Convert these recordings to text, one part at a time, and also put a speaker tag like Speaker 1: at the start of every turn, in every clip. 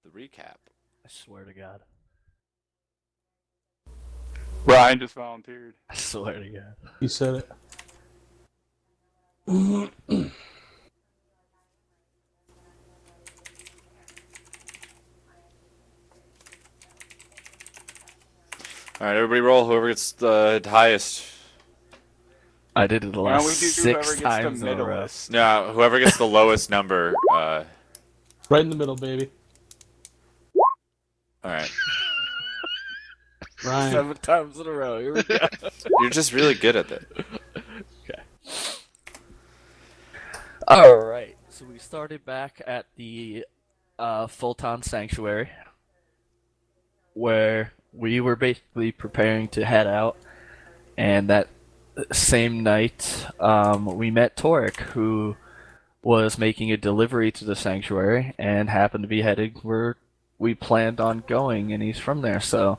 Speaker 1: the recap.
Speaker 2: I swear to God.
Speaker 3: Ryan just volunteered.
Speaker 2: I swear to God.
Speaker 4: You said it.
Speaker 1: All right, everybody roll. Whoever gets the highest.
Speaker 2: I did it the
Speaker 3: Why don't
Speaker 2: last
Speaker 3: we do whoever
Speaker 2: six
Speaker 3: gets the
Speaker 2: times in a row.
Speaker 3: middleist?
Speaker 1: No, whoever gets the lowest number. All
Speaker 4: Right in the middle, baby.
Speaker 1: right.
Speaker 4: Ryan.
Speaker 2: 7 times in a row. Here we go.
Speaker 1: You're just really good at that.
Speaker 2: Okay. All right. So we started back at the Fulton Sanctuary, where we were basically preparing to head out, and that same night, we met Torek, who was making a delivery to the sanctuary and happened to be headed where we planned on going, and he's from there, so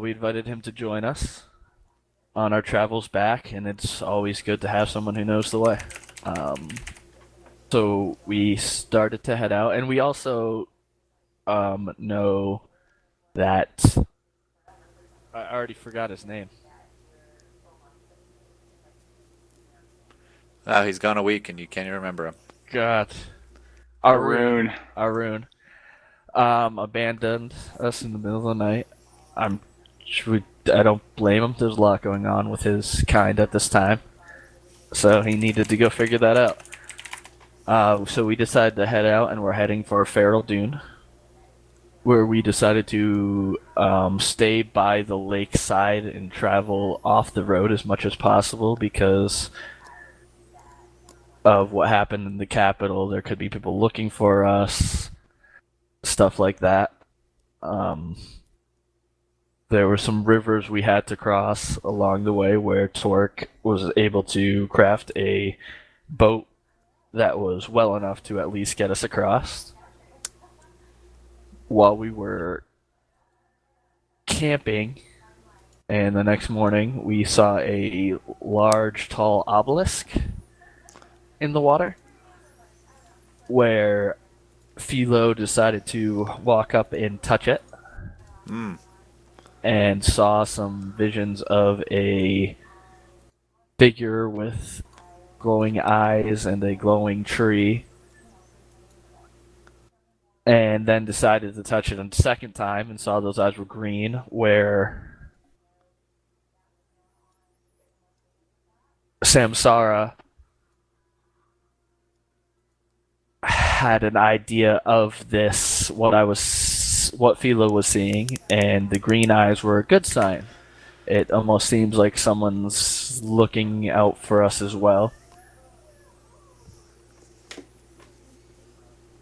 Speaker 2: we invited him to join us on our travels back, and it's always good to have someone who knows the way. So we started to head out, and we also know that I already forgot his name.
Speaker 1: Oh, he's gone a week and you can't even remember him.
Speaker 2: God.
Speaker 3: Arun.
Speaker 2: Arun. Abandoned us in the middle of the night. I don't blame him. There's a lot going on with his kind at this time. So he needed to go figure that out. So we decided to head out, and we're heading for Fe'ral Dunn, where we decided to stay by the lakeside and travel off the road as much as possible because of what happened in the capital. There could be people looking for us, stuff like that. There were some rivers we had to cross along the way where Torque was able to craft a boat that was well enough to at least get us across. While we were camping, and the next morning we saw a large, tall obelisk in the water, where Philo decided to walk up and touch it, and saw some visions of a figure with glowing eyes and a glowing tree, and then decided to touch it a second time and saw those eyes were green, where Samsara had an idea of this, what Philo was seeing, and the green eyes were a good sign. It almost seems like someone's looking out for us as well.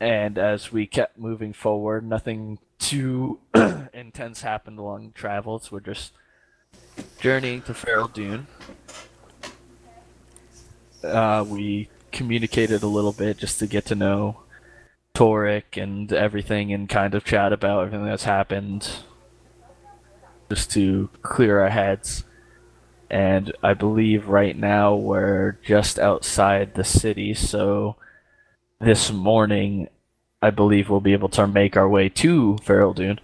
Speaker 2: And as we kept moving forward, nothing too intense happened along travels. We're just journeying to Fe'ral Dunn. We communicated a little bit just to get to know Torek and everything, and kind of chat about everything that's happened, just to clear our heads. And I believe right now we're just outside the city, so this morning I believe we'll be able to make our way to Fe'ral Dunn.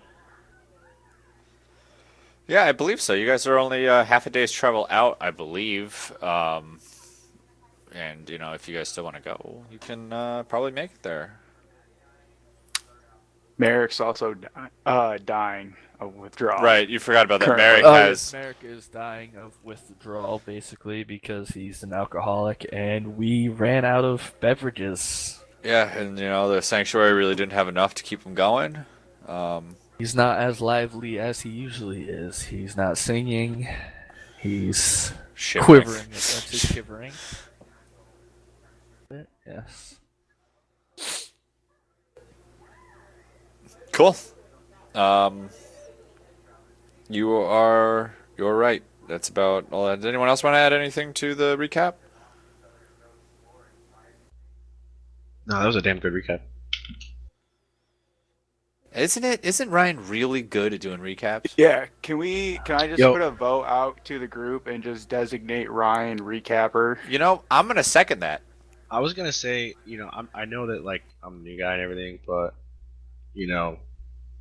Speaker 1: Yeah, I believe so. You guys are only half a day's travel out, I believe. And, if you guys still want to go, you can probably make it there.
Speaker 3: Merrick's also dying of withdrawal.
Speaker 1: Right, you forgot about that.
Speaker 3: Currently.
Speaker 1: Merrick has...
Speaker 2: Merrick is dying of withdrawal, basically, because he's an alcoholic, and we ran out of beverages.
Speaker 1: Yeah, and, the sanctuary really didn't have enough to keep him going.
Speaker 2: He's not as lively as he usually is. He's not singing. He's
Speaker 1: Shivering.
Speaker 2: quivering, essentially shivering. Yes.
Speaker 1: Cool. You're right. That's about all. Does anyone else want to add anything to the recap?
Speaker 5: No, that was a damn good recap.
Speaker 1: Isn't Ryan really good at doing recaps?
Speaker 3: Yeah, can I just
Speaker 5: Yo.
Speaker 3: put a vote out to the group and just designate Ryan recapper?
Speaker 1: I'm gonna second that.
Speaker 5: I was gonna say, I know that like I'm a new guy and everything, but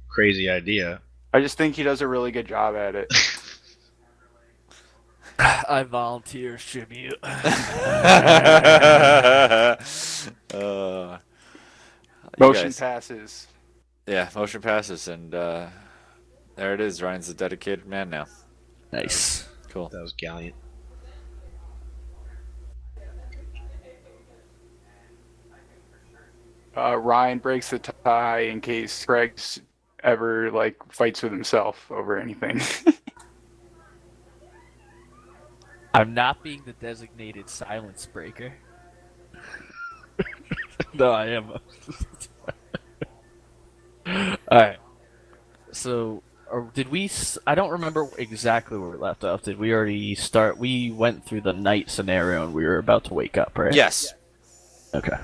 Speaker 5: crazy idea.
Speaker 3: I just think he does a really good job at it.
Speaker 2: I volunteer tribute.
Speaker 1: uh, you
Speaker 3: Motion
Speaker 1: guys.
Speaker 3: passes.
Speaker 1: Yeah, motion passes, and there it is. Ryan's a dedicated man now.
Speaker 2: Nice.
Speaker 1: Cool.
Speaker 5: That was gallant.
Speaker 3: Ryan breaks the tie in case Greg's ever like fights with himself over anything.
Speaker 2: I'm not being the designated silence breaker. No, I am. Alright. So, did we. I don't remember exactly where we left off. Did we already start? We went through the night scenario and we were about to wake up, right?
Speaker 1: Yes.
Speaker 2: Okay.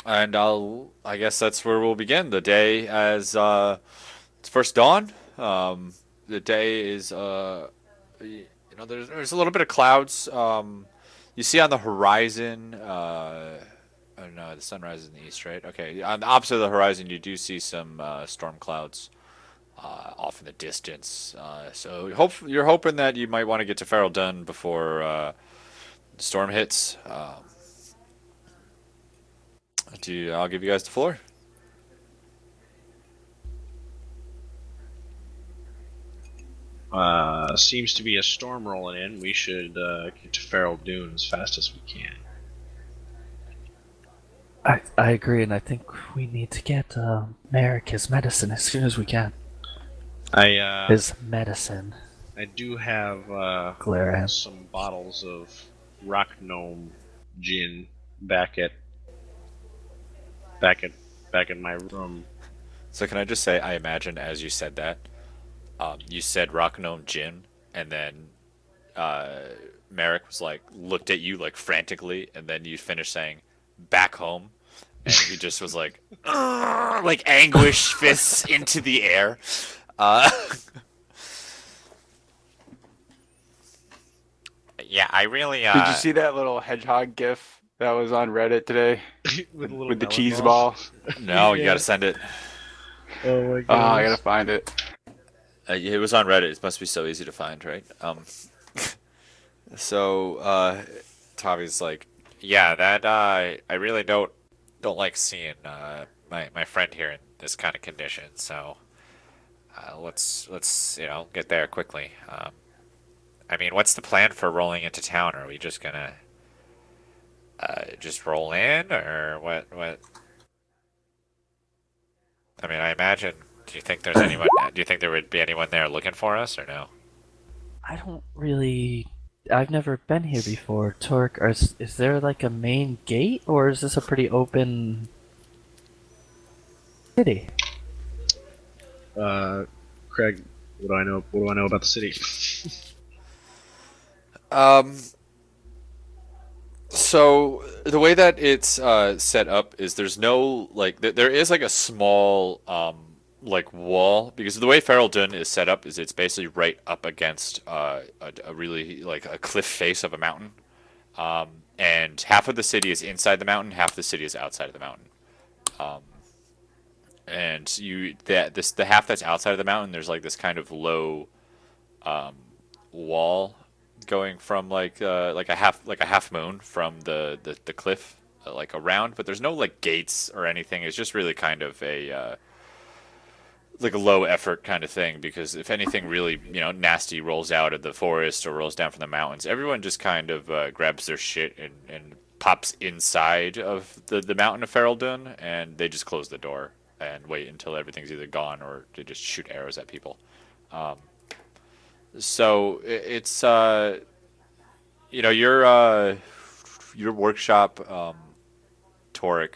Speaker 1: And I guess that's where we'll begin. The day as it's first dawn. The day is there's a little bit of clouds. You see on the horizon. Oh no, the sun rises in the east, right? Okay, on the opposite of the horizon, you do see some storm clouds off in the distance. So you're hoping that you might want to get to Fe'ral Dunn before the storm hits. I'll give you guys the floor.
Speaker 5: Seems to be a storm rolling in. We should get to Feral Dune as fast as we can.
Speaker 2: I agree, and I think we need to get Merrick his medicine as soon as we can. His medicine.
Speaker 5: I do have
Speaker 2: Glare at him.
Speaker 5: some bottles of rock gnome gin back in my room.
Speaker 1: So can I just say, I imagine as you said that, you said Rock Gnome Gin, and then Merrick was like looked at you like frantically, and then you finished saying back home, and he just was like "Ugh," like anguish fists into the air. Uh, yeah, I really.
Speaker 3: Did you see that little hedgehog gif that was on Reddit today
Speaker 5: with
Speaker 3: with the cheese ball?
Speaker 1: No, you gotta send it.
Speaker 5: Oh my
Speaker 3: Oh,
Speaker 5: god!
Speaker 3: I gotta find it.
Speaker 1: It was on Reddit. It must be so easy to find, right? So Tavi's like, yeah, that I really don't like seeing my friend here in this kind of condition. So let's get there quickly. I mean, what's the plan for rolling into town? Are we just gonna just roll in, or what? I mean, I imagine. Do you think there's anyone? Do you think there would be anyone there looking for us, or no?
Speaker 2: I don't really. I've never been here before. Torque, is there like a main gate, or is this a pretty open city?
Speaker 5: Craig, what do I know? What do I know about the city?
Speaker 1: Um. So the way that it's set up is there's no like there is like a small like wall, because the way Feral Dunn is set up is it's basically right up against a really like a cliff face of a mountain, and half of the city is inside the mountain, half the city is outside of the mountain. And the half that's outside of the mountain, there's like this kind of low wall going from like a half moon from the cliff like around, but there's no like gates or anything. It's just really kind of a like a low effort kind of thing, because if anything really nasty rolls out of the forest or rolls down from the mountains, everyone just kind of grabs their shit and pops inside of the mountain of Feral Dunn, and they just close the door and wait until everything's either gone, or they just shoot arrows at people. So it's your workshop, Toric,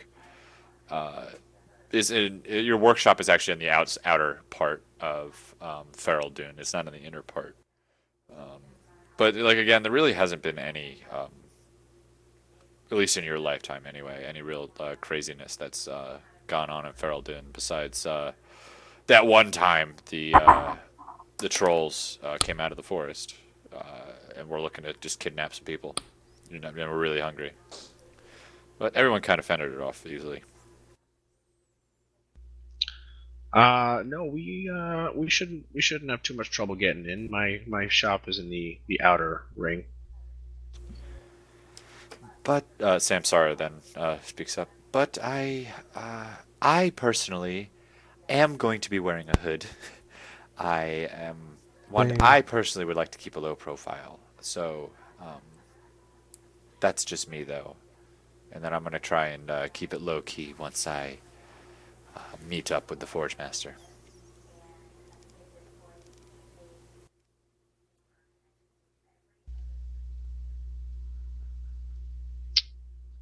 Speaker 1: your workshop is actually in the outer part of Feral Dune. It's not in the inner part. But like again, there really hasn't been any, at least in your lifetime anyway, any real craziness that's gone on in Feral Dune besides that one time the trolls came out of the forest and were looking to just kidnap some people. And we're really hungry. But everyone kind of fended it off easily.
Speaker 5: No, we shouldn't have too much trouble getting in. My shop is in the outer ring.
Speaker 1: But Samsara then speaks up. But I personally am going to be wearing a hood. I am one.
Speaker 4: Dang.
Speaker 1: I personally would like to keep a low profile, so um, that's just me though. And then I'm gonna try and keep it low key once I meet up with the Forge Master.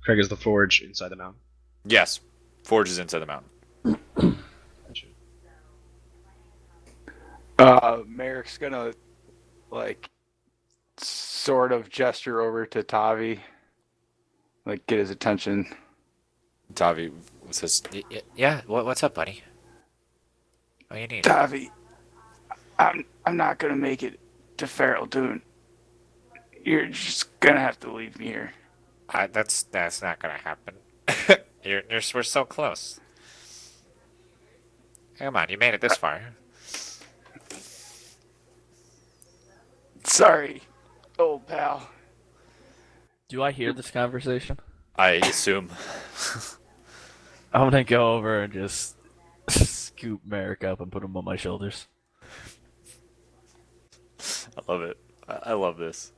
Speaker 5: Craig is the forge inside the mountain.
Speaker 1: Yes, Forge is inside the mountain.
Speaker 5: Gotcha.
Speaker 3: Merrick's gonna like sort of gesture over to Tavi, like get his attention.
Speaker 1: Tavi says, "Yeah, what's up, buddy? What do you need?"
Speaker 3: Tavi, I'm not gonna make it to Fe'ral Dunn. You're just gonna have to leave me here.
Speaker 1: That's not gonna happen. We're so close. Come on, you made it this far.
Speaker 3: Sorry, old pal.
Speaker 2: Do I hear this conversation?
Speaker 1: I assume.
Speaker 2: I'm gonna go over and just scoop Merrick up and put him on my shoulders.
Speaker 1: I love it. I love this.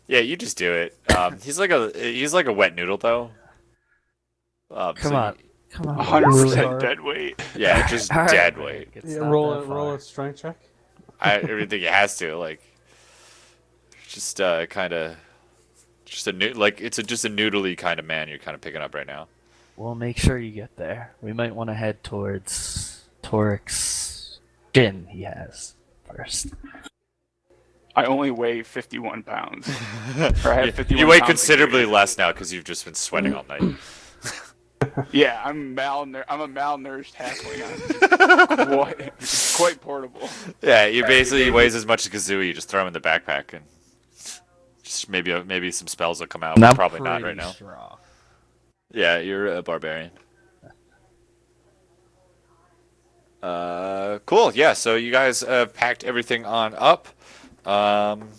Speaker 1: Yeah, you just do it. He's like a wet noodle though.
Speaker 2: Come
Speaker 1: so
Speaker 2: on. Come on.
Speaker 3: 100% dead weight.
Speaker 1: Yeah, just
Speaker 2: All right,
Speaker 1: dead
Speaker 2: Merrick,
Speaker 1: weight.
Speaker 2: it's
Speaker 4: Yeah,
Speaker 2: not
Speaker 4: roll
Speaker 2: that
Speaker 4: it. Roll
Speaker 2: far.
Speaker 4: a strength check.
Speaker 1: I think it has to like just kind of just a new like it's just a noodly kind of man you're kind of picking up right now.
Speaker 2: We'll make sure you get there. We might want to head towards Torik's gin he has first.
Speaker 3: I only weigh 51 pounds. Or I have 51
Speaker 1: You weigh
Speaker 3: pounds
Speaker 1: considerably
Speaker 3: a year.
Speaker 1: less now because you've just been sweating all night.
Speaker 3: Yeah, I'm a malnourished halfling. Quite portable.
Speaker 1: Yeah, you basically weighs as much as Kazooie. You just throw him in the backpack and just maybe some spells will come out.
Speaker 2: And
Speaker 1: But
Speaker 2: I'm
Speaker 1: probably not right
Speaker 2: pretty
Speaker 1: now.
Speaker 2: strong.
Speaker 1: Yeah, you're a barbarian. Cool. Yeah, so you guys packed everything on up. Um,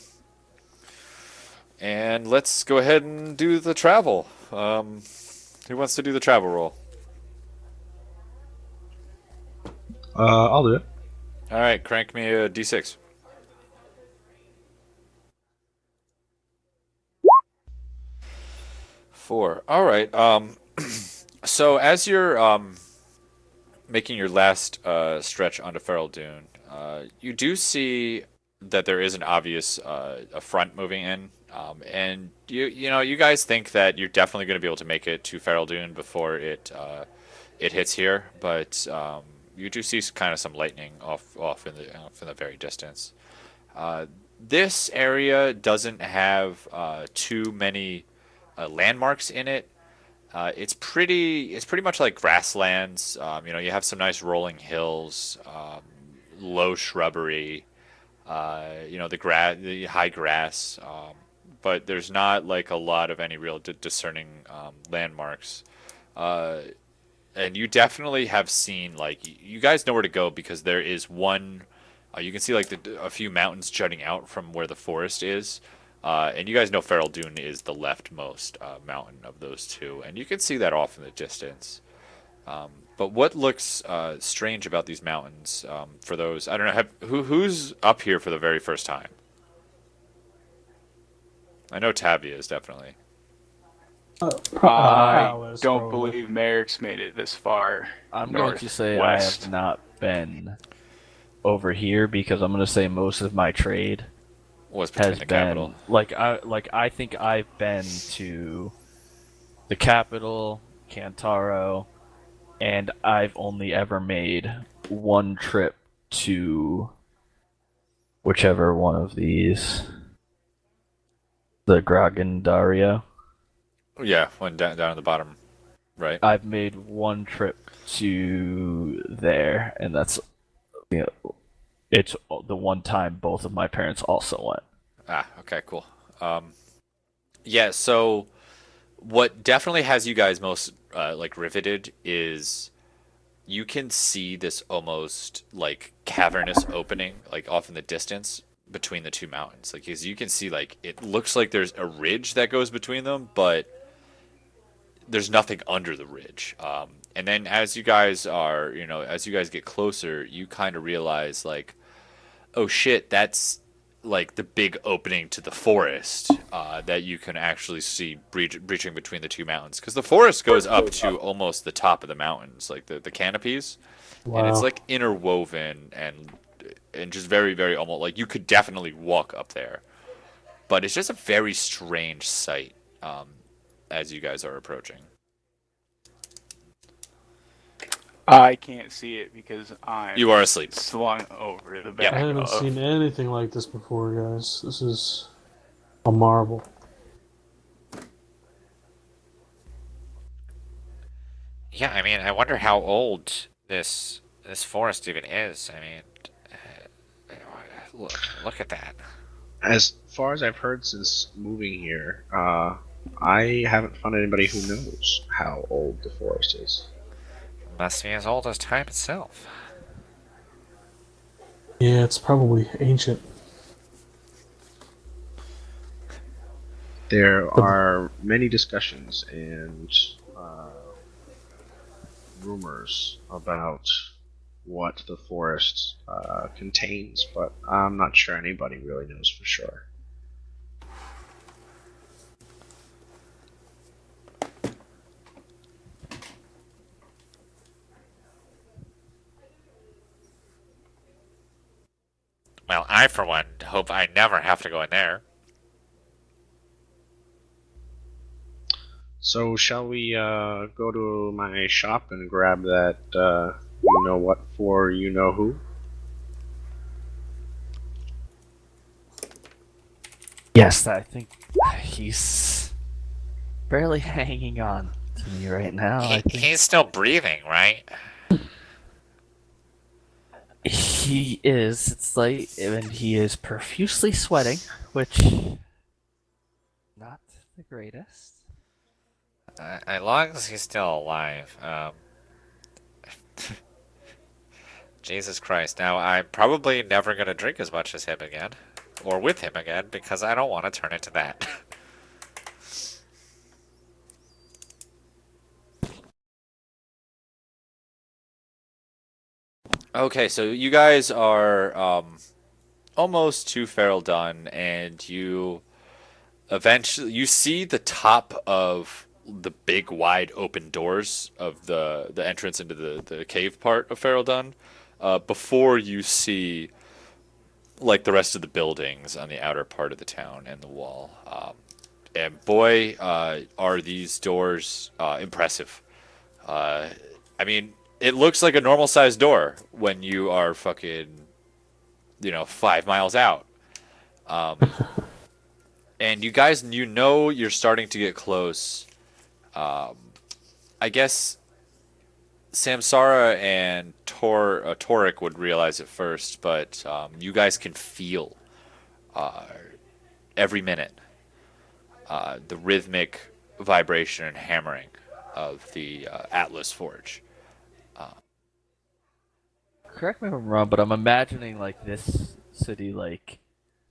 Speaker 1: and let's go ahead and do the travel. Who wants to do the travel roll?
Speaker 5: I'll do it.
Speaker 1: All right, crank me a d6. 4. All right. So as you're making your last stretch onto Feral Dune, you do see that there is an obvious a front moving in, and you guys think that you're definitely going to be able to make it to Feral Dune before it hits here, but you do see kind of some lightning off in the very distance. This area doesn't have too many landmarks in it. It's pretty much like grasslands. You have some nice rolling hills, low shrubbery, the high grass, but there's not like a lot of any real discerning landmarks. Uh, and you definitely have seen like you guys know where to go because there is one. You can see like a few mountains jutting out from where the forest is. And you guys know Feral Dune is the leftmost mountain of those two, and you can see that off in the distance. But what looks strange about these mountains, for those I don't know, who's up here for the very first time? I know Tabia is definitely.
Speaker 3: I
Speaker 4: Alice,
Speaker 3: don't
Speaker 4: probably.
Speaker 3: believe Merrick's made it this far.
Speaker 2: I'm going to say I
Speaker 3: northwest.
Speaker 2: have not been over here because I'm going to say most of my trade
Speaker 1: Was between
Speaker 2: has
Speaker 1: the
Speaker 2: been
Speaker 1: capital.
Speaker 2: I think I've been to the capital, Kantaro, and I've only ever made one trip to whichever one of these, the Gragandario.
Speaker 1: Yeah, one down at the bottom, right?
Speaker 2: I've made one trip to there, and that's it's the one time both of my parents also went.
Speaker 1: Ah, okay, cool. Yeah, so what definitely has you guys most like riveted is you can see this almost like cavernous opening, like off in the distance between the two mountains. Like, as you can see, like it looks like there's a ridge that goes between them, but there's nothing under the ridge. And then as you guys are, as you guys get closer, you kind of realize like, oh shit, that's like the big opening to the forest that you can actually see breaching between the two mountains. Because the forest goes up to almost the top of the mountains, like the canopies, and it's
Speaker 4: Wow.
Speaker 1: like interwoven and just very very almost like you could definitely walk up there. But it's just a very strange sight as you guys are approaching.
Speaker 3: I can't see it because I'm
Speaker 1: You are asleep.
Speaker 3: slung over the
Speaker 1: Yep.
Speaker 4: I
Speaker 3: back
Speaker 4: haven't
Speaker 3: of.
Speaker 4: seen anything like this before, guys. This is a marvel.
Speaker 6: Yeah, I mean, I wonder how old this forest even is. I mean, look at that.
Speaker 5: As far as I've heard since moving here, I haven't found anybody who knows how old the forest is.
Speaker 6: Must be as old as time itself.
Speaker 4: Yeah, it's probably ancient.
Speaker 5: There
Speaker 4: The,
Speaker 5: are many discussions and rumors about what the forest contains, but I'm not sure anybody really knows for sure.
Speaker 6: Well, I, for one, hope I never have to go in there.
Speaker 5: So, shall we go to my shop and grab that you know what for you know who?
Speaker 2: Yes, I think he's barely hanging on to me right now. I think
Speaker 6: He's still breathing, right?
Speaker 2: he is. It's like, and he is profusely sweating, which not the greatest.
Speaker 6: As long as he's still alive. Jesus Christ. Now, I'm probably never going to drink as much as him again. Or with him again, because I don't want to turn into that.
Speaker 1: Okay, so you guys are almost to Feral Dunn, and you eventually you see the top of the big wide open doors of the entrance into the cave part of Feral Dunn before you see like the rest of the buildings on the outer part of the town and the wall. And boy, are these doors impressive. I mean, it looks like a normal sized door when you are fucking, 5 miles out. And you guys, you're starting to get close. I guess Samsara and Toric would realize it first, but you guys can feel every minute the rhythmic vibration and hammering of the Atlas Forge.
Speaker 2: Correct me if I'm wrong, but I'm imagining like this city, like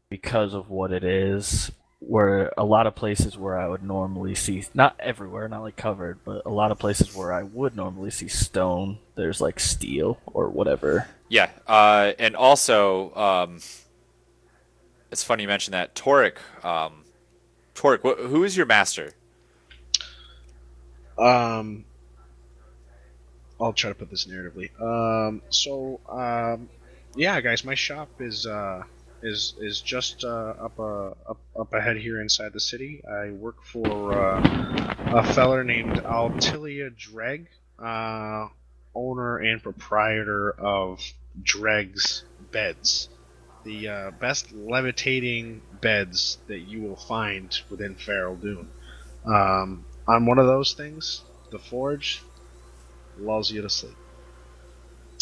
Speaker 2: because of what it is, where a lot of places where I would normally see, not everywhere, not like covered, but a lot of places where I would normally see stone, there's like steel or whatever.
Speaker 1: Yeah, and also, it's funny you mentioned that. Toric, who is your master?
Speaker 5: Um, I'll try to put this narratively. Yeah, guys, my shop is just up ahead here inside the city. I work for a feller named Altilia Dreg, owner and proprietor of Dreg's Beds, the best levitating beds that you will find within Feral Dune. On one of those things, the Forge lulls you to sleep.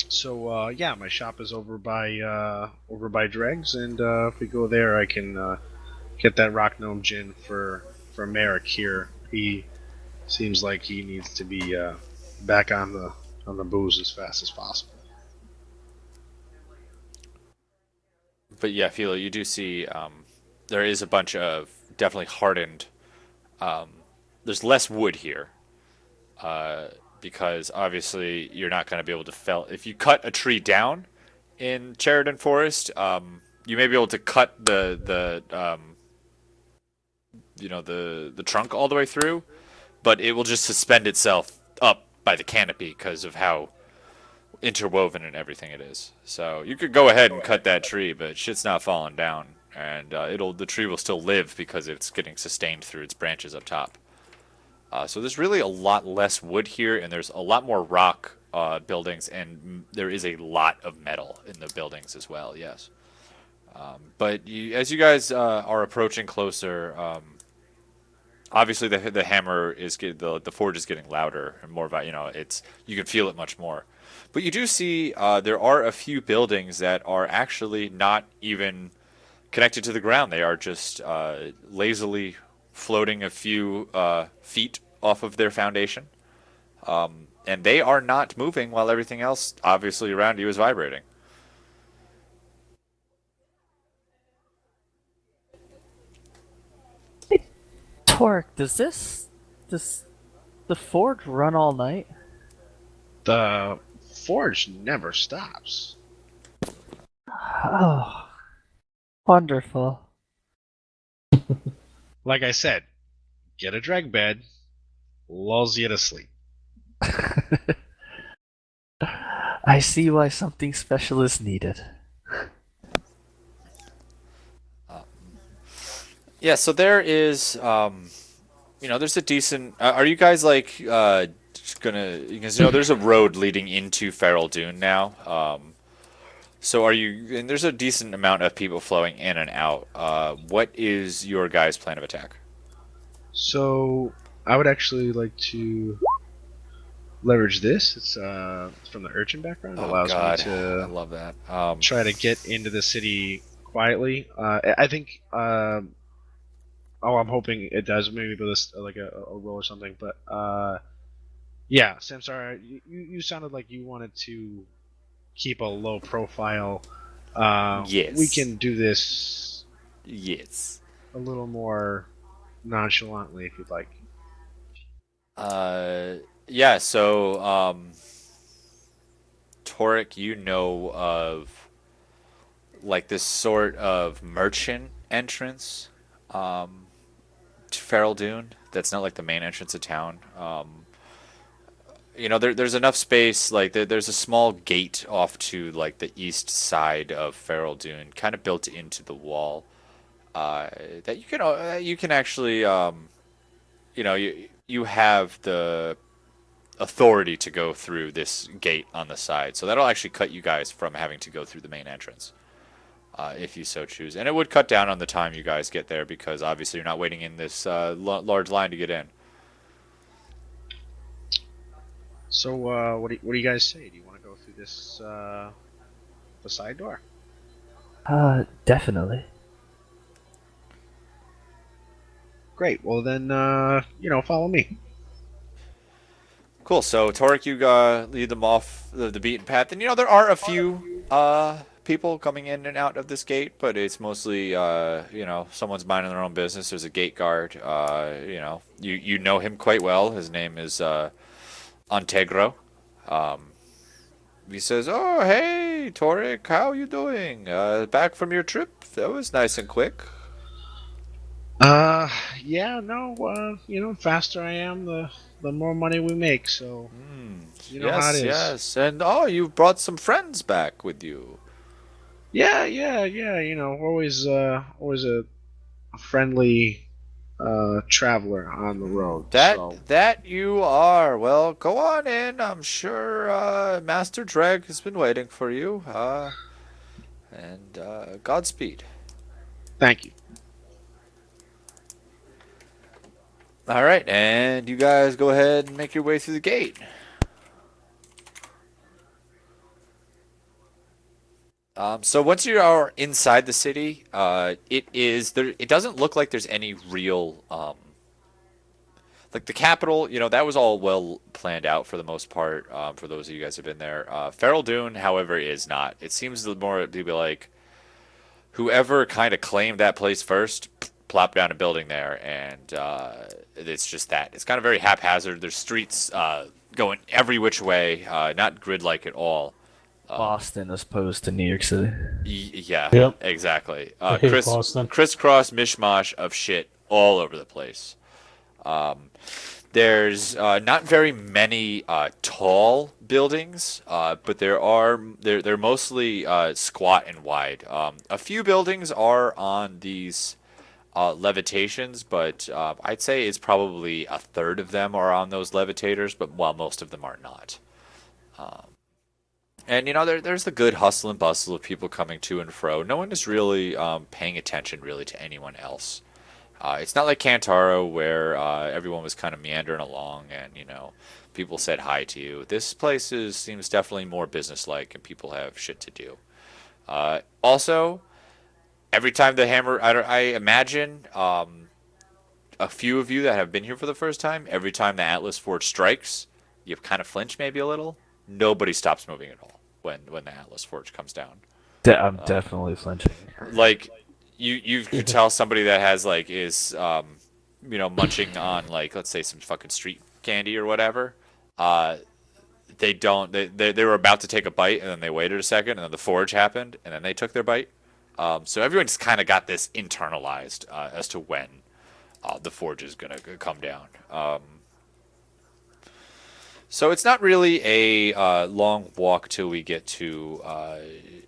Speaker 5: So yeah, my shop is over by Dregs, and if we go there, I can get that rock gnome gin for Merrick here. He seems like he needs to be back on on the booze as fast as possible.
Speaker 1: But yeah, Philo, you do see there is a bunch of definitely hardened. Um, there's less wood here uh, because obviously you're not going to be able to fell. If you cut a tree down in Sheridan Forest, you may be able to cut the trunk all the way through, but it will just suspend itself up by the canopy because of how interwoven and everything it is. So you could go ahead and cut that tree, but shit's not falling down, and the tree will still live because it's getting sustained through its branches up top. So there's really a lot less wood here, and there's a lot more rock buildings, and there is a lot of metal in the buildings as well. Yes, but as you guys are approaching closer, obviously the hammer is the forge is getting louder and more about it's you can feel it much more. But you do see there are a few buildings that are actually not even connected to the ground. They are just lazily floating a few feet off of their foundation. And they are not moving while everything else, obviously, around you is vibrating.
Speaker 2: Torque, does the forge run all night?
Speaker 5: The forge never stops.
Speaker 2: Oh, wonderful.
Speaker 5: Like I said, get a drag bed, lulls you to sleep.
Speaker 2: I see why something special is needed.
Speaker 1: Yeah, so there is, there's a decent. Are you guys like just gonna? Because there's a road leading into Feral Dune now. So are you? And there's a decent amount of people flowing in and out. What is your guys' plan of attack?
Speaker 5: So I would actually like to leverage this. It's from the urchin background. It
Speaker 1: Oh
Speaker 5: allows
Speaker 1: God,
Speaker 5: me
Speaker 1: I
Speaker 5: to
Speaker 1: love that.
Speaker 5: try to get into the city quietly. I think. I'm hoping it does. Maybe with this like a roll or something. But yeah, Samsara, you sounded like you wanted to keep a low profile.
Speaker 1: Yes.
Speaker 5: We can do this
Speaker 1: Yes.
Speaker 5: a little more nonchalantly if you'd like.
Speaker 1: Uh, yeah. So, Toric, you know of like this sort of merchant entrance to Feral Dune. That's not like the main entrance of town. There's enough space. Like there's a small gate off to like the east side of Feral Dune, kind of built into the wall. That you can actually you have the authority to go through this gate on the side, so that'll actually cut you guys from having to go through the main entrance. If you so choose. And it would cut down on the time you guys get there because obviously you're not waiting in this large line to get in.
Speaker 5: So what do you guys say? Do you want to go through this the side door?
Speaker 2: Definitely.
Speaker 5: Great. Well then, follow me.
Speaker 1: Cool. So Torek, you lead them off the beaten path, and there are a few people coming in and out of this gate, but it's mostly someone's minding their own business. There's a gate guard. You know him quite well. His name is Antegro. He says, "Oh, hey, Torek, how you doing? Back from your trip? That was nice and quick."
Speaker 5: Uh, yeah, no, faster I am, the more money we make. So you know how it
Speaker 1: Yes,
Speaker 5: is.
Speaker 1: yes, and you brought some friends back with you.
Speaker 5: Yeah, yeah, yeah. Always a friendly traveler on the road.
Speaker 1: That
Speaker 5: So
Speaker 1: that you are. Well, go on in. I'm sure Master Dreg has been waiting for you. And Godspeed.
Speaker 5: thank you.
Speaker 1: All right, and you guys go ahead and make your way through the gate. So once you are inside the city, it is there. It doesn't look like there's any real like the capital, that was all well planned out for the most part. For those of you guys who've been there, Feral Dune, however, is not. It seems more to be like whoever kind of claimed that place first plopped down a building there, and it's just that it's kind of very haphazard. There's streets going every which way, not grid-like at all.
Speaker 2: Boston as opposed to New York City.
Speaker 1: Yeah,
Speaker 4: Yep.
Speaker 1: exactly.
Speaker 4: I hate Boston.
Speaker 1: Crisscross mishmash of shit all over the place. There's not very many tall buildings, but they're mostly squat and wide. A few buildings are on these levitations, but I'd say it's probably a third of them are on those levitators, but while most of them are not. And there's the good hustle and bustle of people coming to and fro. No one is really paying attention really to anyone else. It's not like Kantaro where everyone was kind of meandering along and people said hi to you. This place seems definitely more businesslike and people have shit to do. Also, every time the hammer, I imagine a few of you that have been here for the first time. Every time the Atlas Forge strikes, you kind of flinch maybe a little. Nobody stops moving at all when the Atlas Forge comes down.
Speaker 2: I'm definitely flinching.
Speaker 1: Like you could tell somebody that has is munching on let's say some fucking street candy or whatever. They don't they were about to take a bite and then they waited a second and then the forge happened and then they took their bite. So everyone just kind of got this internalized as to when the forge is gonna come down. So it's not really a long walk till we get to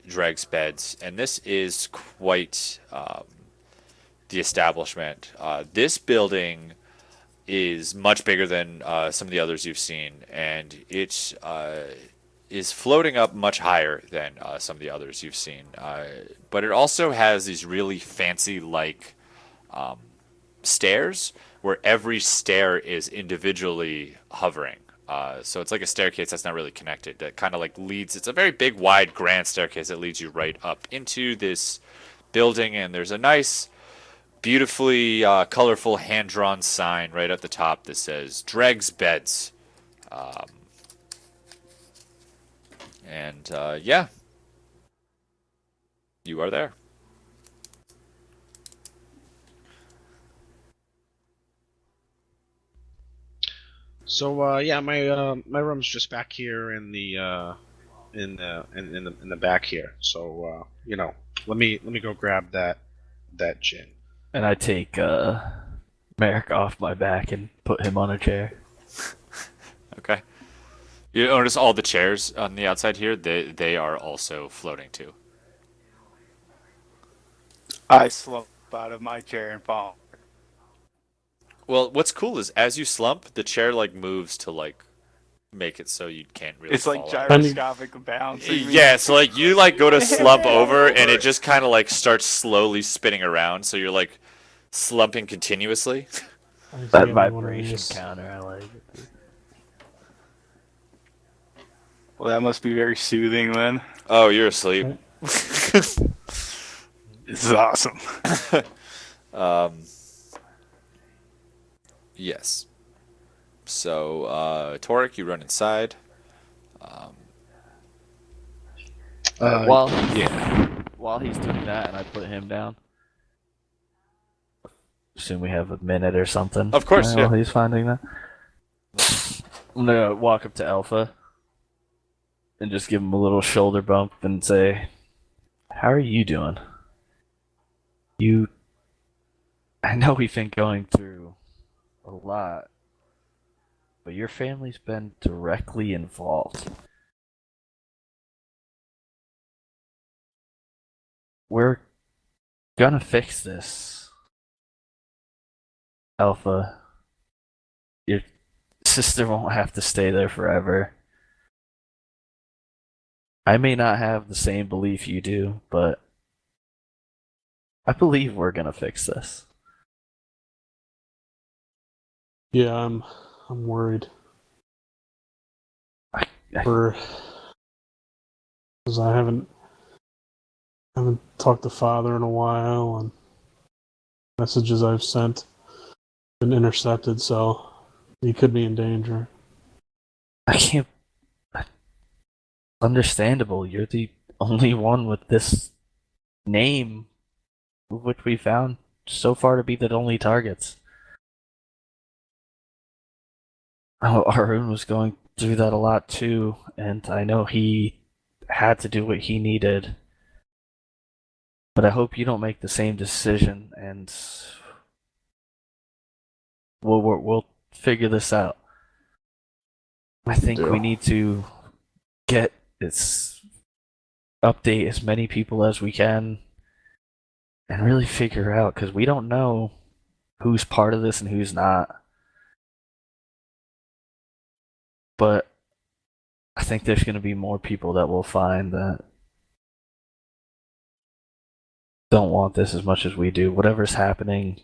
Speaker 1: Dreg's beds, and this is quite the establishment. This building is much bigger than some of the others you've seen, and it is floating up much higher than some of the others you've seen. But it also has these really fancy stairs where every stair is individually hovering. So it's like a staircase that's not really connected. That kind of leads. It's a very big, wide, grand staircase that leads you right up into this building, and there's a nice, beautifully colorful hand-drawn sign right at the top that says "Dreg's Beds," and yeah, you are there.
Speaker 5: So yeah, my room's just back here in the in the back here. So let me go grab that gin.
Speaker 2: And I take Merrick off my back and put him on a chair.
Speaker 1: Okay. You notice all the chairs on the outside here. They are also floating too.
Speaker 3: I slump out of my chair and fall.
Speaker 1: Well, what's cool is as you slump, the chair moves to make it so you can't really.
Speaker 3: It's like
Speaker 1: fall out.
Speaker 3: gyroscopic bouncing.
Speaker 1: Yeah, so you go to slump over, and it just kind of starts slowly spinning around. So you're slumping continuously.
Speaker 4: I think
Speaker 2: That
Speaker 4: I want
Speaker 2: vibration
Speaker 4: these.
Speaker 2: counter, I like it.
Speaker 3: Well, that must be very soothing then.
Speaker 1: Oh, you're asleep.
Speaker 3: This is awesome.
Speaker 1: Yes. So, Torek, you run inside.
Speaker 2: While
Speaker 5: Yeah.
Speaker 2: while he's doing that, and I put him down. Assume we have a minute or something.
Speaker 1: Of course,
Speaker 2: While
Speaker 1: yeah.
Speaker 2: he's finding that. I'm gonna walk up to Alpha and just give him a little shoulder bump and say, "How are you doing? I know we've been going through a lot, but your family's been directly involved. We're gonna fix this. Alpha, your sister won't have to stay there forever. I may not have the same belief you do, but I believe we're gonna fix this."
Speaker 4: Yeah, I'm worried
Speaker 2: I-
Speaker 4: for because I haven't talked to father in a while, and messages I've sent been intercepted. So He could be in danger.
Speaker 2: I can't. Understandable. You're the only one with this name, which we found so far to be the only targets. Oh, Arun was going through that a lot too, and I know he had to do what he needed. But I hope you don't make the same decision, and we'll figure this out. I think we need to get this update as many people as we can and really figure out, because we don't know who's part of this and who's not. But I think there's going to be more people that we'll find that don't want this as much as we do. Whatever's happening,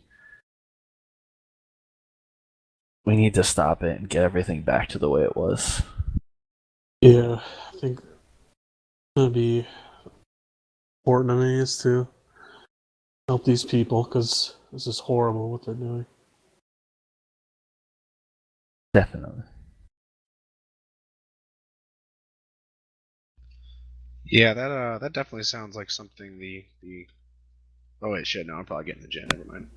Speaker 2: we need to stop it and get everything back to the way it was.
Speaker 4: Yeah, I think it's gonna be important to me is to help these people because this is horrible what they're doing.
Speaker 2: Definitely.
Speaker 5: Yeah, that definitely sounds like something the. Oh wait, shit! No, I'm probably getting the gin. Never mind.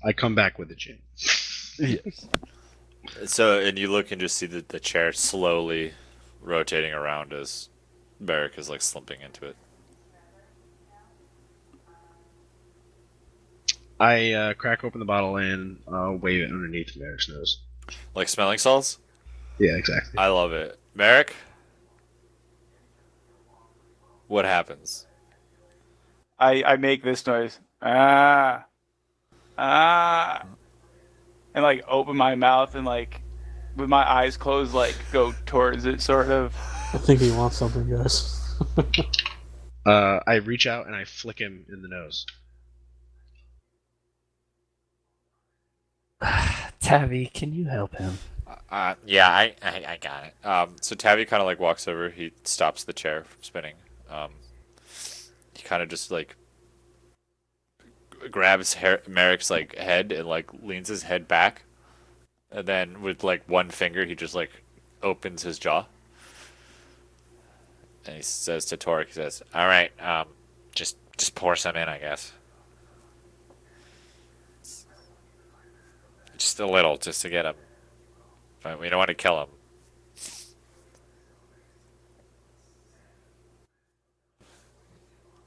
Speaker 5: I come back with the gin.
Speaker 2: Yes.
Speaker 1: So, and you look and just see the chair slowly rotating around as Barrick is like slumping into it.
Speaker 5: I crack open the bottle and wave it underneath Merrick's nose.
Speaker 1: Like smelling salts?
Speaker 5: Yeah, exactly.
Speaker 1: I love it. Merrick? What happens?
Speaker 3: I make this noise. Ah. Ah. And like open my mouth and like with my eyes closed, like go towards it, sort of.
Speaker 4: I think he wants something, guys.
Speaker 5: I reach out and I flick him in the nose.
Speaker 2: Tavi, can you help him?
Speaker 6: Yeah, I got it.
Speaker 1: So Tavi kind of like walks over. He stops the chair from spinning. He kind of just like grabs Merrick's like head and like leans his head back, and then with like one finger he just like opens his jaw, and he says to Torek, he says,
Speaker 6: All right, just pour some in, I guess. Just a little, just to get him. But we don't want to kill him.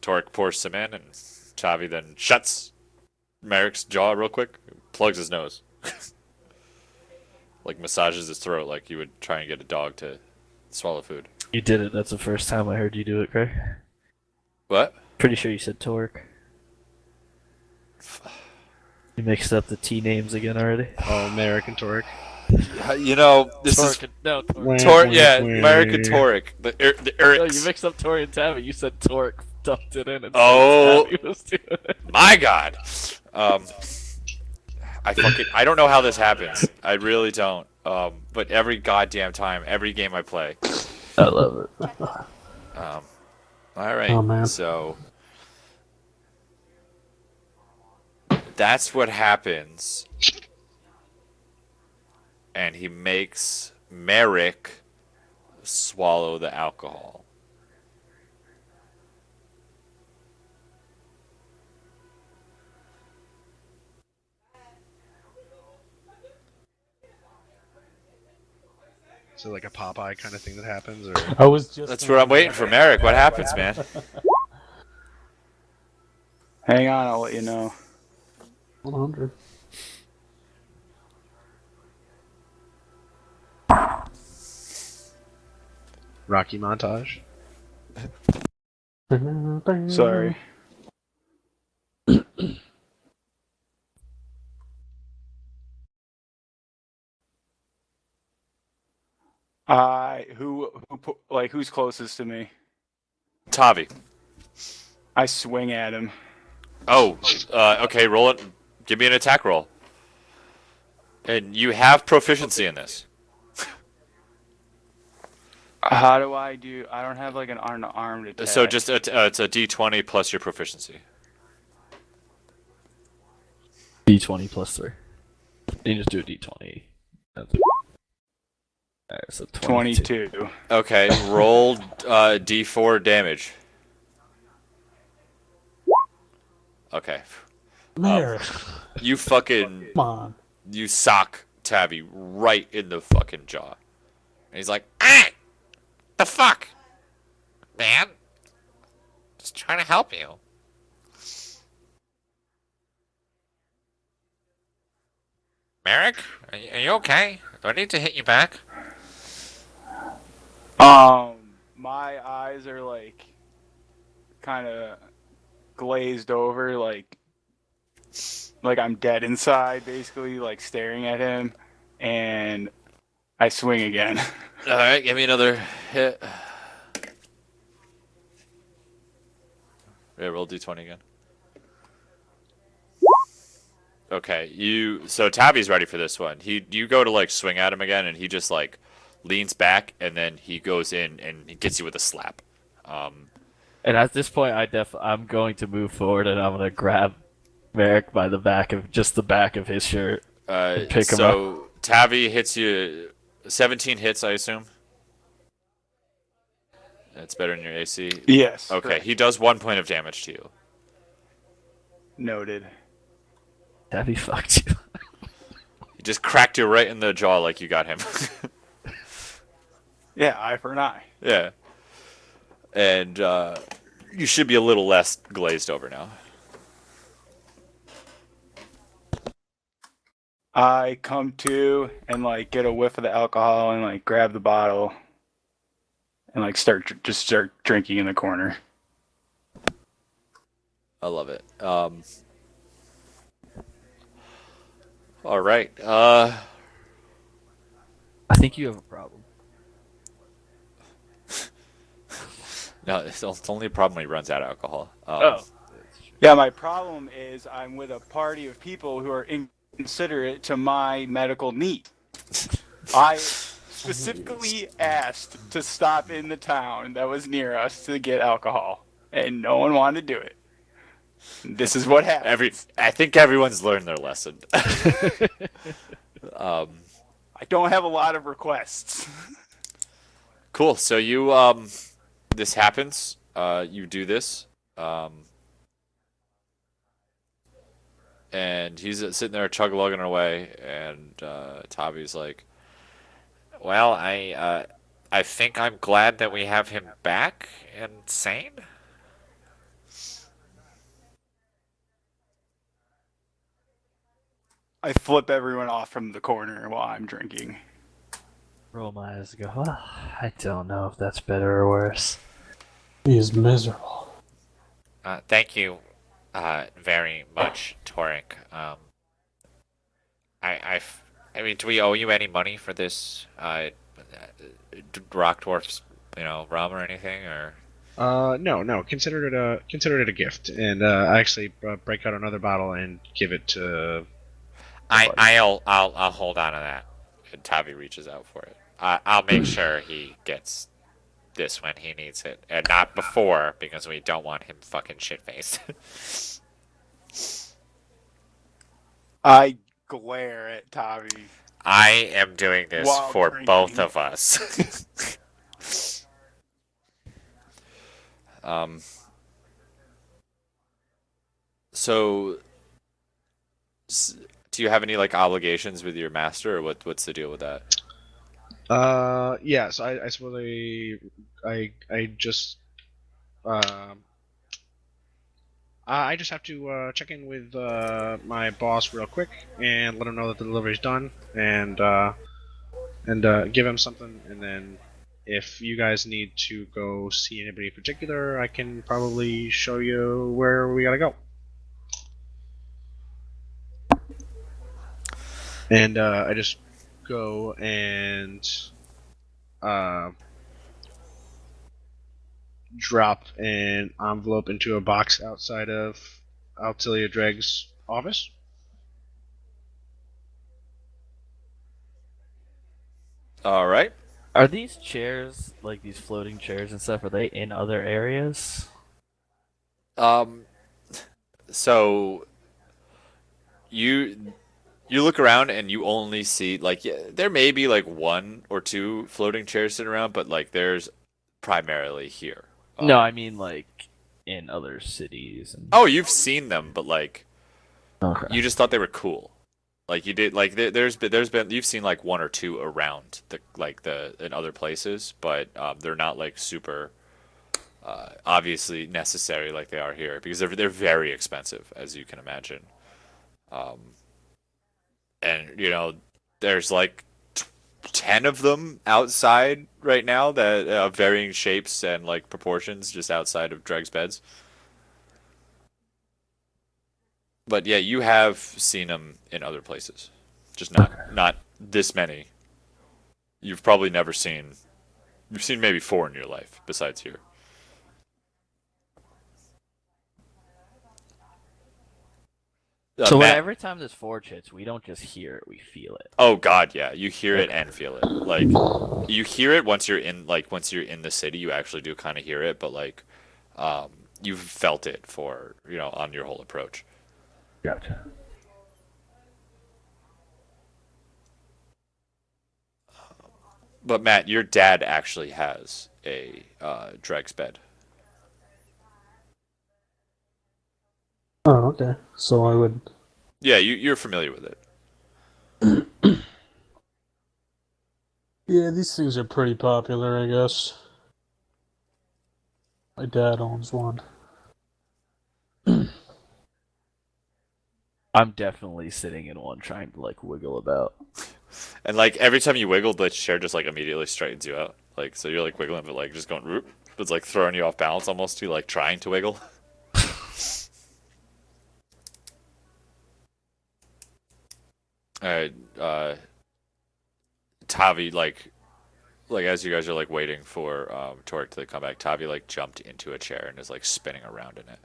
Speaker 1: Torek pours some in, and Tavi then shuts Merrick's jaw real quick, plugs his nose, like massages his throat like you would try and get a dog to swallow food.
Speaker 2: You did it. That's the first time I heard you do it, Craig.
Speaker 1: What?
Speaker 2: Pretty sure you said Torque. You mixed up the T names again already.
Speaker 5: Oh, Merrick and Torek.
Speaker 1: You know, this
Speaker 2: Torque
Speaker 1: is
Speaker 2: no, Torque.
Speaker 1: Torek. Yeah, Merrick and Torek. The
Speaker 2: No,
Speaker 1: Erics.
Speaker 2: you mixed up Tori and Tabby. You said Torque, dumped it in, and
Speaker 1: Oh.
Speaker 2: Tabby was doing it.
Speaker 1: My God. I don't know how this happens. I really don't. But every goddamn time, every game I play.
Speaker 2: I love it.
Speaker 1: All right.
Speaker 4: Oh, man.
Speaker 1: So that's what happens. And he makes Merrick swallow the alcohol.
Speaker 5: So like a Popeye kind of thing that happens, or
Speaker 4: I was just.
Speaker 1: That's what I'm waiting for, Merrick. What happens, man?
Speaker 3: Hang on, I'll let you know.
Speaker 4: 100.
Speaker 5: Rocky montage.
Speaker 3: Sorry. Who's closest to me?
Speaker 1: Tavi.
Speaker 3: I swing at him.
Speaker 1: Oh, okay. Roll it. Give me an attack roll. And you have proficiency in this.
Speaker 3: How do I do? I don't have like an armed attack.
Speaker 1: So just it's a D20 plus your proficiency.
Speaker 2: D20 plus 3. You just do a D20. That's it. Alright, so 22.
Speaker 3: 22.
Speaker 1: Okay, roll D4 damage. Okay.
Speaker 4: Merrick,
Speaker 1: You fucking
Speaker 4: come on.
Speaker 1: you sock Tabby right in the fucking jaw.
Speaker 6: And he's like, "Ah, the fuck, man! Just trying to help you." Merrick, are you okay? Do I need to hit you back?
Speaker 3: My eyes are like kind of glazed over, like I'm dead inside, basically, like staring at him, and I swing again.
Speaker 1: All right, give me another hit. Yeah, roll D20 again. Okay, so Tabby's ready for this one. You go to like swing at him again, and he just like leans back, and then he goes in and he gets you with a slap.
Speaker 2: And at this point, I'm going to move forward and I'm going to grab Merrick by the back of his shirt. Pick him up.
Speaker 1: So Tabby hits you 17 hits, I assume. That's better than your AC.
Speaker 3: Yes.
Speaker 1: Okay,
Speaker 3: correct.
Speaker 1: he does 1 point of damage to you.
Speaker 3: Noted.
Speaker 2: Tabby fucked you.
Speaker 1: He just cracked you right in the jaw like you got him.
Speaker 3: Yeah, eye for an eye.
Speaker 1: Yeah. And you should be a little less glazed over now.
Speaker 3: I come to and like get a whiff of the alcohol and like grab the bottle and like start drinking in the corner.
Speaker 1: I love it. All right.
Speaker 2: I think you have a problem.
Speaker 1: No, it's only a problem when he runs out of alcohol.
Speaker 3: Yeah, my problem is I'm with a party of people who are inconsiderate to my medical needs. I specifically asked to stop in the town that was near us to get alcohol, and no one wanted to do it. This is what happened.
Speaker 1: I think everyone's learned their lesson.
Speaker 3: I don't have a lot of requests.
Speaker 1: Cool. So you this happens. You do this. And he's sitting there chug-lugging away, and Tabby's like,
Speaker 6: Well, I think I'm glad that we have him back and sane.
Speaker 3: I flip everyone off from the corner while I'm drinking.
Speaker 2: Roll my eyes and go, well, I don't know if that's better or worse.
Speaker 4: He is miserable.
Speaker 6: Thank you, very much, Torek. I mean, do we owe you any money for this, Rock Dwarf's, rum or anything, or?
Speaker 5: No. Consider it a gift, and I actually break out another bottle and give it to.
Speaker 6: I'll hold on to that.
Speaker 1: and Tabby reaches out for it.
Speaker 6: I'll make sure he gets this when he needs it, and not before, because we don't want him fucking shit-faced.
Speaker 3: I glare at Tavi.
Speaker 6: I am doing this
Speaker 3: While
Speaker 6: for
Speaker 3: drinking.
Speaker 6: both of us.
Speaker 1: So, do you have any like obligations with your master, or what's the deal with that?
Speaker 5: Yeah. So I suppose I just I just have to check in with my boss real quick and let him know that the delivery's done, and give him something, and then if you guys need to go see anybody in particular, I can probably show you where we gotta go. And I just go and drop an envelope into a box outside of Altilia Dregg's office.
Speaker 1: All right.
Speaker 2: Are these chairs, like these floating chairs and stuff, are they in other areas?
Speaker 1: So you look around and you only see like yeah, there may be like one or two floating chairs sitting around, but like there's primarily here.
Speaker 2: No,
Speaker 1: Um,
Speaker 2: I mean like in other cities and.
Speaker 1: oh, you've seen them, but like
Speaker 2: Okay.
Speaker 1: you just thought they were cool. Like you did, like there's been you've seen like one or two around the in other places, but they're not like super obviously necessary like they are here because they're very expensive as you can imagine. Um, and there's like 10 of them outside right now that varying shapes and like proportions just outside of Dreg's beds. But yeah, you have seen them in other places, just not this many. You've probably never seen. You've seen maybe four in your life besides here.
Speaker 2: So
Speaker 1: Matt.
Speaker 2: every time this forge hits, we don't just hear it; we feel it.
Speaker 1: Oh God, yeah, you hear it
Speaker 2: Okay.
Speaker 1: and feel it. Like you hear it once you're in the city, you actually do kind of hear it, but like um, you've felt it for on your whole approach.
Speaker 2: Gotcha.
Speaker 1: But Matt, your dad actually has a Dreg's bed.
Speaker 4: Oh, okay. So I would.
Speaker 1: Yeah, you're familiar with it.
Speaker 4: Yeah, these things are pretty popular, I guess. My dad owns one.
Speaker 2: I'm definitely sitting in one, trying to like wiggle about.
Speaker 1: And like every time you wiggle, the chair just like immediately straightens you out. Like so you're like wiggling, but like just going roop. It's like throwing you off balance almost to like trying to wiggle. All right, Tavi like as you guys are like waiting for Torque to come back, Tavi like jumped into a chair and is like spinning around in it.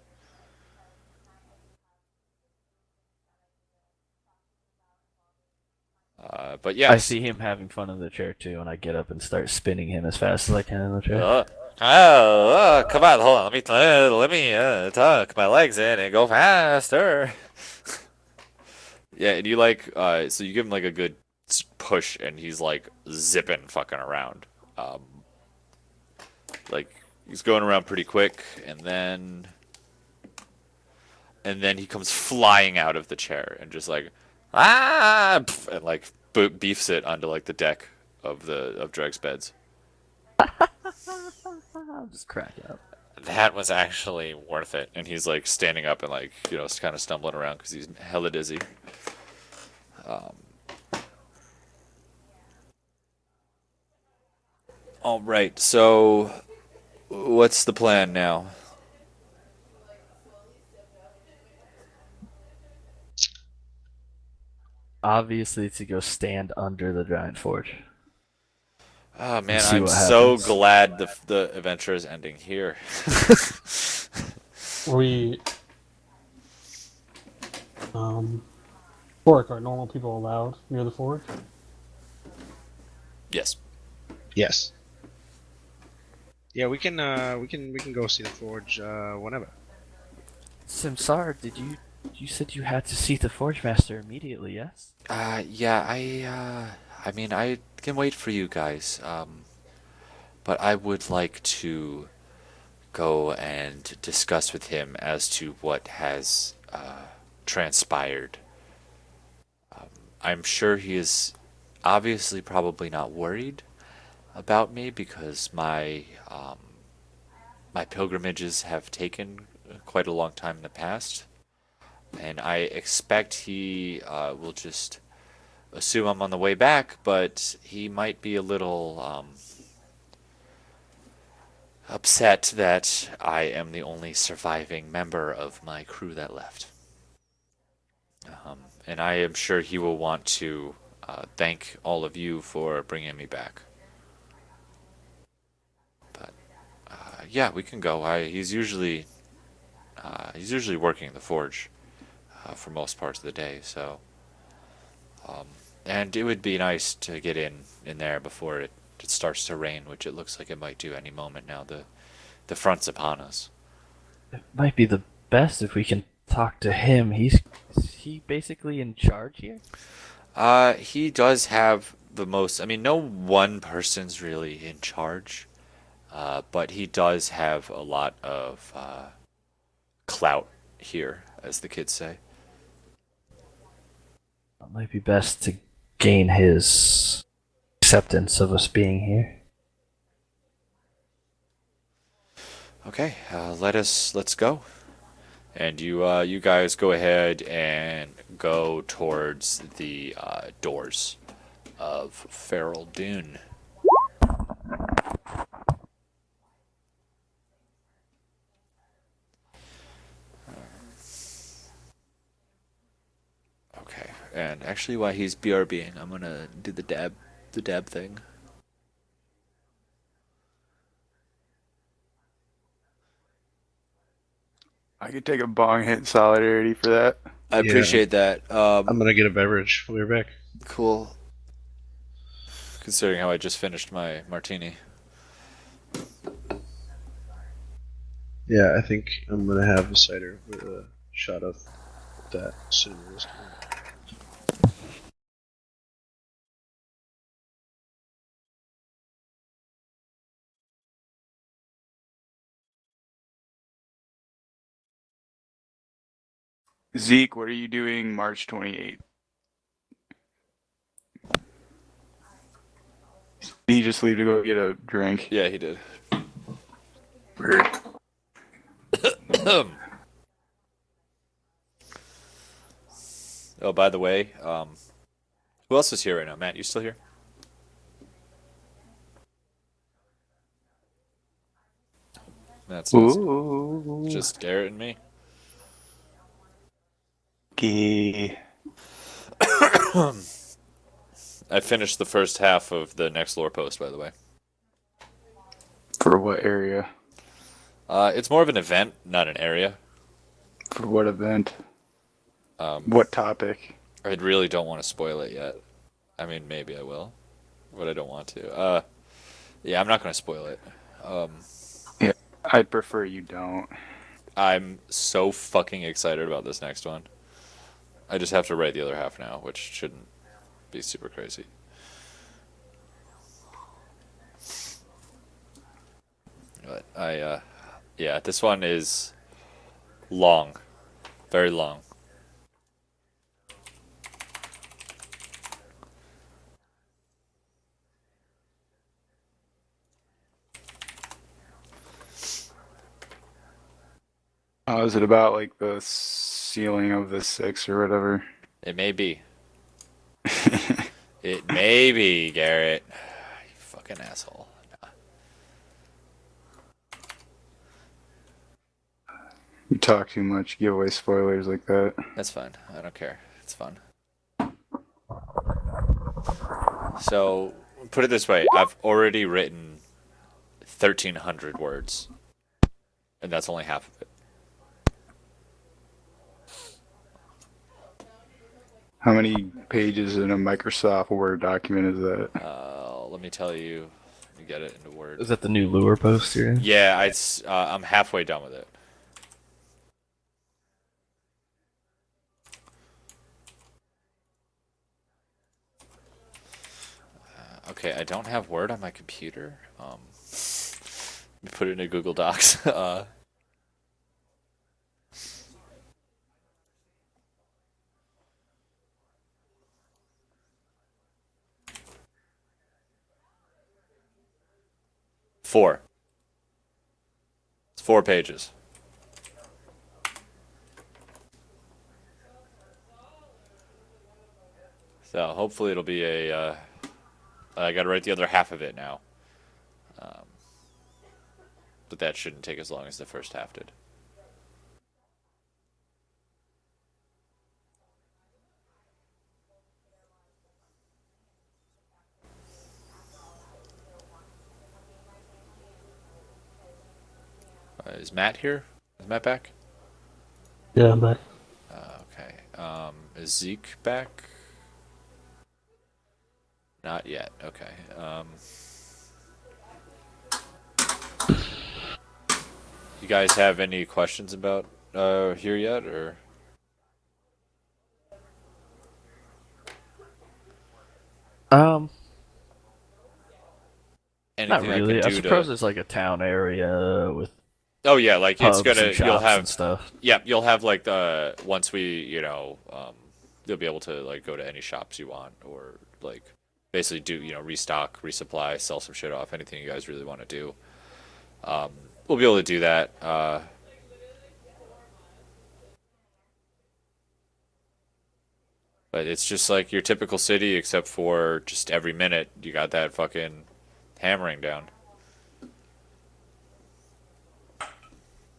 Speaker 1: But
Speaker 2: I
Speaker 1: yes.
Speaker 2: see him having fun in the chair too, and I get up and start spinning him as fast as I can in the chair.
Speaker 6: Come on, hold on. Let me tuck my legs in and go faster.
Speaker 1: Yeah, and you like so you give him like a good push and he's like zipping fucking around. Um like he's going around pretty quick and then he comes flying out of the chair and just like and like beefs it onto like the deck of Dreg's beds.
Speaker 2: I'm just cracking up.
Speaker 6: That was actually worth it.
Speaker 1: And he's like standing up and like kind of stumbling around because he's hella dizzy. All right, so what's the plan now?
Speaker 2: Obviously, to go stand under the giant forge.
Speaker 1: Oh man,
Speaker 2: See
Speaker 1: I'm
Speaker 2: what
Speaker 1: so
Speaker 2: happens.
Speaker 1: glad the adventure is ending here.
Speaker 4: We. Fork, are normal people allowed near the forge?
Speaker 1: Yes.
Speaker 5: Yes. Yeah, we can go see the forge whenever.
Speaker 2: Simsar, you said you had to see the forge master immediately? Yes.
Speaker 1: Yeah, I mean, I can wait for you guys. But I would like to go and discuss with him as to what has transpired. I'm sure he is obviously probably not worried about me because my pilgrimages have taken quite a long time in the past, and I expect he will just assume I'm on the way back, but he might be a little upset that I am the only surviving member of my crew that left. And I am sure he will want to thank all of you for bringing me back. But yeah, we can go. He's usually working the forge for most parts of the day, so and it would be nice to get in there before it starts to rain, which it looks like it might do any moment now. The front's upon us.
Speaker 2: It might be the best if we can talk to him. he basically in charge here?
Speaker 1: He does have the most. I mean, no one person's really in charge, but he does have a lot of clout here, as the kids say.
Speaker 2: It might be best to gain his acceptance of us being here.
Speaker 1: Okay, let's go. And you guys go ahead and go towards the doors of Feral Dunn. Okay, and actually, while he's BRBing, I'm gonna do the dab thing.
Speaker 3: I could take a bong hit in solidarity for that.
Speaker 1: I
Speaker 5: Yeah.
Speaker 1: appreciate that.
Speaker 5: I'm gonna get a beverage. We'll be right back.
Speaker 1: Cool. Considering how I just finished my martini.
Speaker 5: Yeah, I think I'm gonna have a cider with a shot of that cinnamon whiskey.
Speaker 3: Zeke, what are you doing March 28th? Did he just leave to go get a drink?
Speaker 1: Yeah, he did.
Speaker 3: Weird.
Speaker 1: Oh, by the way, who else is here right now? Matt, you still here? Matt's not.
Speaker 3: Ooh.
Speaker 1: Just Garrett and me.
Speaker 3: Okay.
Speaker 1: I finished the first half of the next lore post, by the way.
Speaker 3: For what area?
Speaker 1: It's more of an event, not an area.
Speaker 3: For what event?
Speaker 1: Um,
Speaker 3: What topic?
Speaker 1: I really don't want to spoil it yet. I mean, maybe I will, but I don't want to. Yeah, I'm not going to spoil it.
Speaker 3: Yeah, I'd prefer you don't.
Speaker 1: I'm so fucking excited about this next one. I just have to write the other half now, which shouldn't be super crazy. But yeah, this one is long, very long.
Speaker 3: Is it about like the ceiling of the six or whatever?
Speaker 1: It may be. It may be, Garrett. You fucking asshole.
Speaker 3: You talk too much, give away spoilers like that.
Speaker 1: That's fine. I don't care. It's fun. So, put it this way. I've already written 1,300 words. And that's only half of it.
Speaker 3: How many pages in a Microsoft Word document is that?
Speaker 1: Let me tell you. Let me get it into
Speaker 2: Is
Speaker 1: words.
Speaker 2: that the new lure post you're in?
Speaker 1: Yeah, I'm halfway done with it. Okay, I don't have Word on my computer. Let me put it in Google Docs. 4. It's 4 pages. So hopefully it'll be a. I got to write the other half of it now. But that shouldn't take as long as the first half did. Is Matt here? Is Matt back?
Speaker 4: Yeah, but
Speaker 1: Okay. Is Zeke back? Not yet. Okay. You guys have any questions about here yet, or?
Speaker 2: Um, not
Speaker 1: Anything I can
Speaker 2: really. I
Speaker 1: do
Speaker 2: suppose
Speaker 1: to?
Speaker 2: it's like a town area with
Speaker 1: Oh yeah, like it's
Speaker 2: pubs and
Speaker 1: gonna. You'll
Speaker 2: shops
Speaker 1: have.
Speaker 2: and stuff.
Speaker 1: Yeah, you'll have like the once we you'll be able to like go to any shops you want or like basically do restock, resupply, sell some shit off, anything you guys really want to do. We'll be able to do that. But it's just like your typical city, except for just every minute you got that fucking hammering down.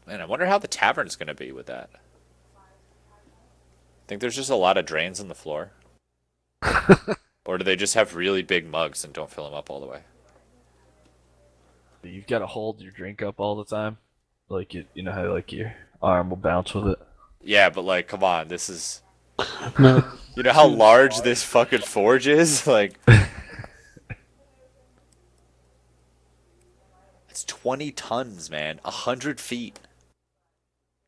Speaker 1: Man, I wonder how the tavern's gonna be with that. Think there's just a lot of drains in the floor, or do they just have really big mugs and don't fill them up all the way?
Speaker 2: You've got to hold your drink up all the time. Like you know how like your arm will bounce with it.
Speaker 1: Yeah, but like, come on, this is.
Speaker 4: No,
Speaker 1: You know how large this fucking forge is? Like, it's 20 tons, man. 100 feet.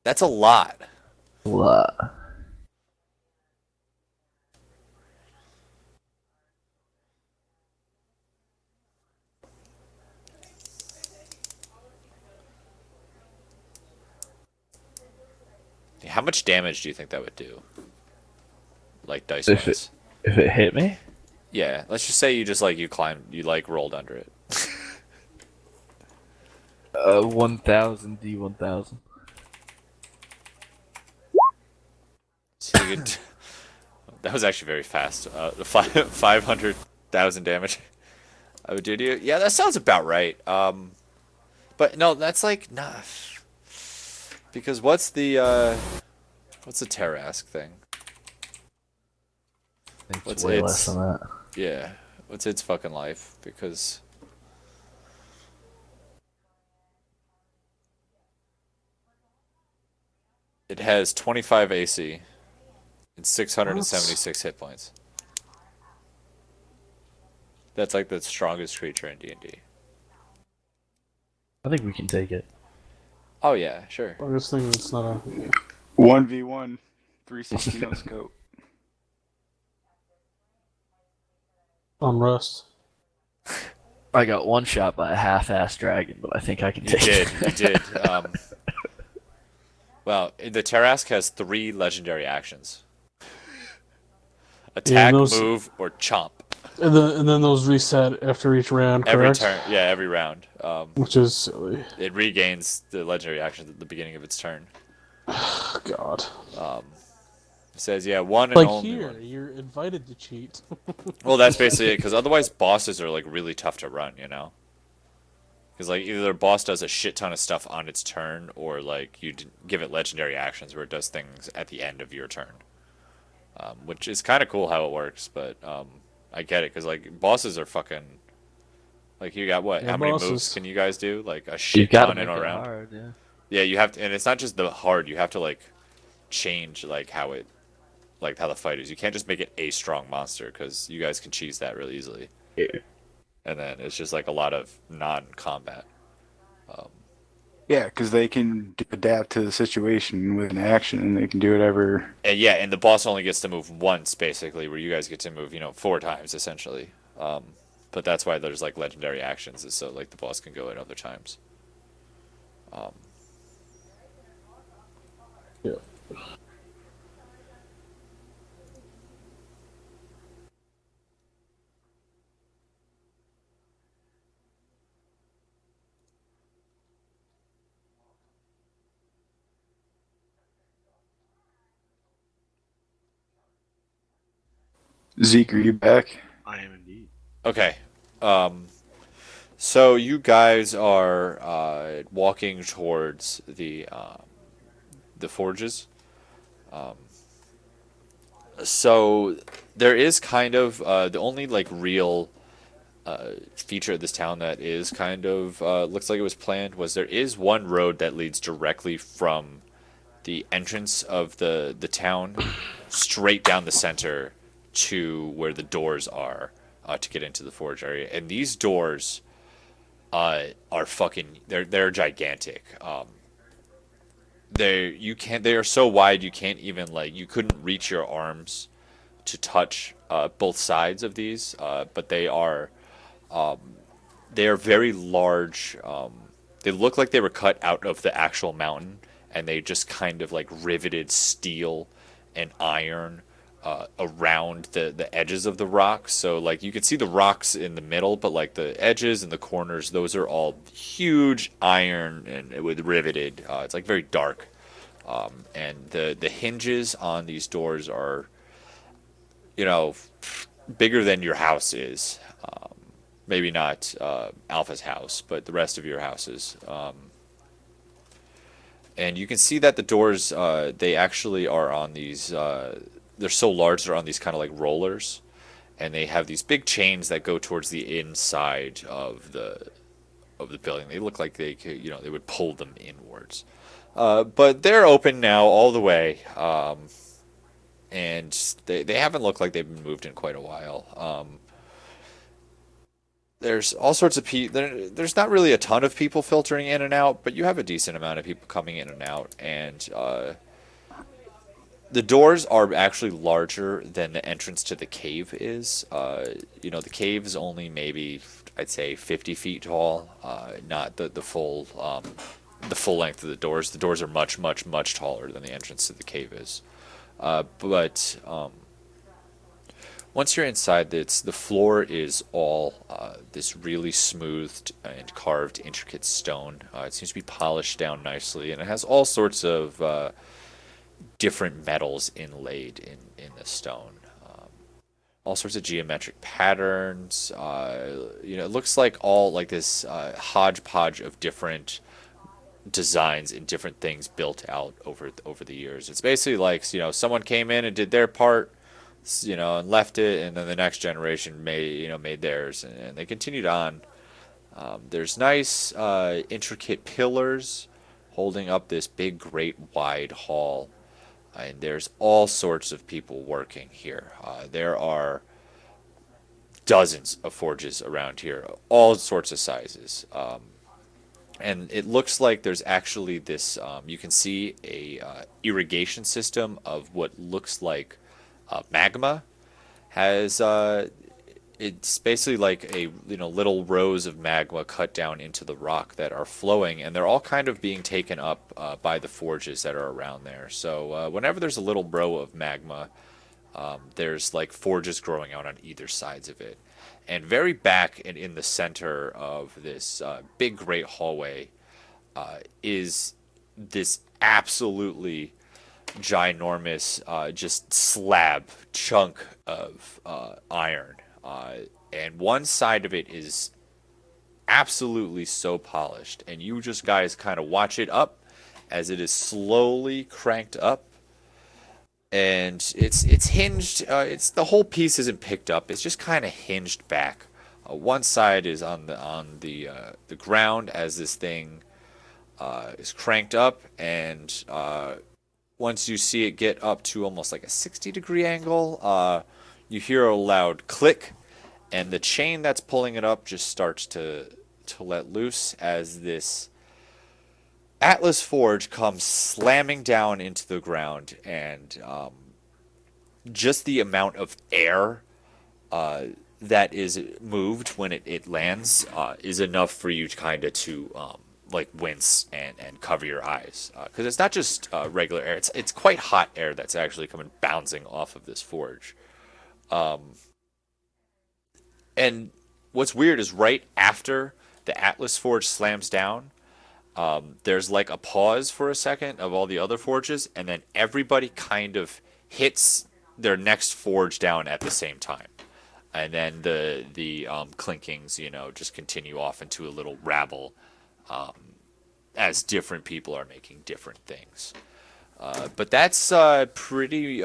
Speaker 1: That's a lot.
Speaker 2: What?
Speaker 1: How much damage do you think that would do? Like dice
Speaker 2: If
Speaker 1: wise.
Speaker 2: it hit me,
Speaker 1: Yeah, let's just say you just like you like rolled under it.
Speaker 2: 1,000 D 1,000.
Speaker 1: So you could, that was actually very fast. 500,000 damage. I would do to you. Yeah, that sounds about right. But no, that's like nah. Because what's the Tarask thing?
Speaker 2: It's
Speaker 1: What's
Speaker 2: way
Speaker 1: its
Speaker 2: less than that.
Speaker 1: yeah? What's its fucking life? Because it has 25 AC and 676 hit points. That's like the strongest creature in D&D.
Speaker 2: I think we can take it.
Speaker 1: Oh yeah, sure.
Speaker 4: I was thinking it's not a.
Speaker 3: 1v1, 360 no scope.
Speaker 4: On Rust.
Speaker 2: I got one shot by a half-assed dragon, but I think I can
Speaker 1: You
Speaker 2: take
Speaker 1: did,
Speaker 2: it.
Speaker 1: you did. Well, the Tarask has 3 legendary actions: attack,
Speaker 4: those-
Speaker 1: move, or chomp.
Speaker 4: And then those reset after each round, correct?
Speaker 1: Every turn, yeah, every round.
Speaker 4: Which is silly.
Speaker 1: It regains the legendary actions at the beginning of its turn.
Speaker 4: God.
Speaker 1: It says, yeah, one and
Speaker 4: Like
Speaker 1: only
Speaker 4: here,
Speaker 1: one.
Speaker 4: you're invited to cheat.
Speaker 1: Well, that's basically it, because otherwise bosses are like really tough to run, you know? Because like either a boss does a shit ton of stuff on its turn, or like give it legendary actions where it does things at the end of your turn, which is kind of cool how it works. But I get it because like bosses are fucking like you got what?
Speaker 4: Yeah,
Speaker 1: How many moves
Speaker 4: bosses.
Speaker 1: can you guys do? Like a
Speaker 2: You
Speaker 1: shit
Speaker 2: gotta
Speaker 1: ton in
Speaker 2: make
Speaker 1: a
Speaker 2: it
Speaker 1: round.
Speaker 2: hard, yeah.
Speaker 1: Yeah, you have to, and it's not just the hard. You have to like change like how the fight is. You can't just make it a strong monster because you guys can cheese that really easily.
Speaker 2: Yeah.
Speaker 1: And then it's just like a lot of non-combat.
Speaker 3: Yeah, because they can adapt to the situation with an action, and they can do whatever.
Speaker 1: And yeah, and the boss only gets to move once basically, where you guys get to move 4 times essentially. But that's why there's like legendary actions, is so like the boss can go at other times.
Speaker 4: Yeah.
Speaker 3: Zeke, are you back?
Speaker 5: I am indeed.
Speaker 1: Okay. So you guys are walking towards the forges. So there is kind of the only like real feature of this town that is kind of looks like it was planned was there is one road that leads directly from the entrance of the town straight down the center to where the doors are to get into the forge area, and these doors are fucking they're gigantic. They are so wide you can't even like you couldn't reach your arms to touch both sides of these, but they are very large. They look like they were cut out of the actual mountain, and they just kind of like riveted steel and iron around the edges of the rocks. So like you can see the rocks in the middle, but like the edges and the corners, those are all huge iron and with riveted. It's like very dark, and the hinges on these doors are, you know, bigger than your house is. Maybe not Alpha's house, but the rest of your houses. And you can see that the doors, they actually are on these. They're so large, they're on these kind of like rollers, and they have these big chains that go towards the inside of the building. They look like they could, they would pull them inwards. But they're open now all the way, and they haven't looked like they've been moved in quite a while. There's all sorts of people. There's not really a ton of people filtering in and out, but you have a decent amount of people coming in and out. And the doors are actually larger than the entrance to the cave is. The cave is only maybe, I'd say, 50 feet tall. Not the full length of the doors. The doors are much, much, much taller than the entrance to the cave is. But once you're inside, the floor is all this really smoothed and carved, intricate stone. It seems to be polished down nicely, and it has all sorts of different metals inlaid in the stone. All sorts of geometric patterns. It looks like all like this hodgepodge of different designs and different things built out over the years. It's basically like someone came in and did their part, and left it, and then the next generation made theirs, and they continued on. There's nice, intricate pillars holding up this big, great, wide hall, and there's all sorts of people working here. There are dozens of forges around here, all sorts of sizes. And it looks like there's actually this, you can see a irrigation system of what looks like magma has it's basically like a little rows of magma cut down into the rock that are flowing, and they're all kind of being taken up by the forges that are around there. So whenever there's a little row of magma, there's like forges growing out on either sides of it. And very back and in the center of this big great hallway is this absolutely ginormous just slab chunk of iron, and one side of it is absolutely so polished, and you just guys kind of watch it up as it is slowly cranked up, and it's hinged. It's the whole piece isn't picked up. It's just kind of hinged back. One side is on the ground as this thing is cranked up, and once you see it get up to almost like a 60-degree angle, you hear a loud click, and the chain that's pulling it up just starts to let loose as this Atlas Forge comes slamming down into the ground, and just the amount of air that is moved when it lands is enough for you to like wince and cover your eyes, because it's not just regular air. It's quite hot air that's actually coming bouncing off of this forge. And what's weird is right after the Atlas Forge slams down, there's like a pause for a second of all the other forges, and then everybody kind of hits their next forge down at the same time. And then the clinkings, just continue off into a little rabble, as different people are making different things. But that's pretty.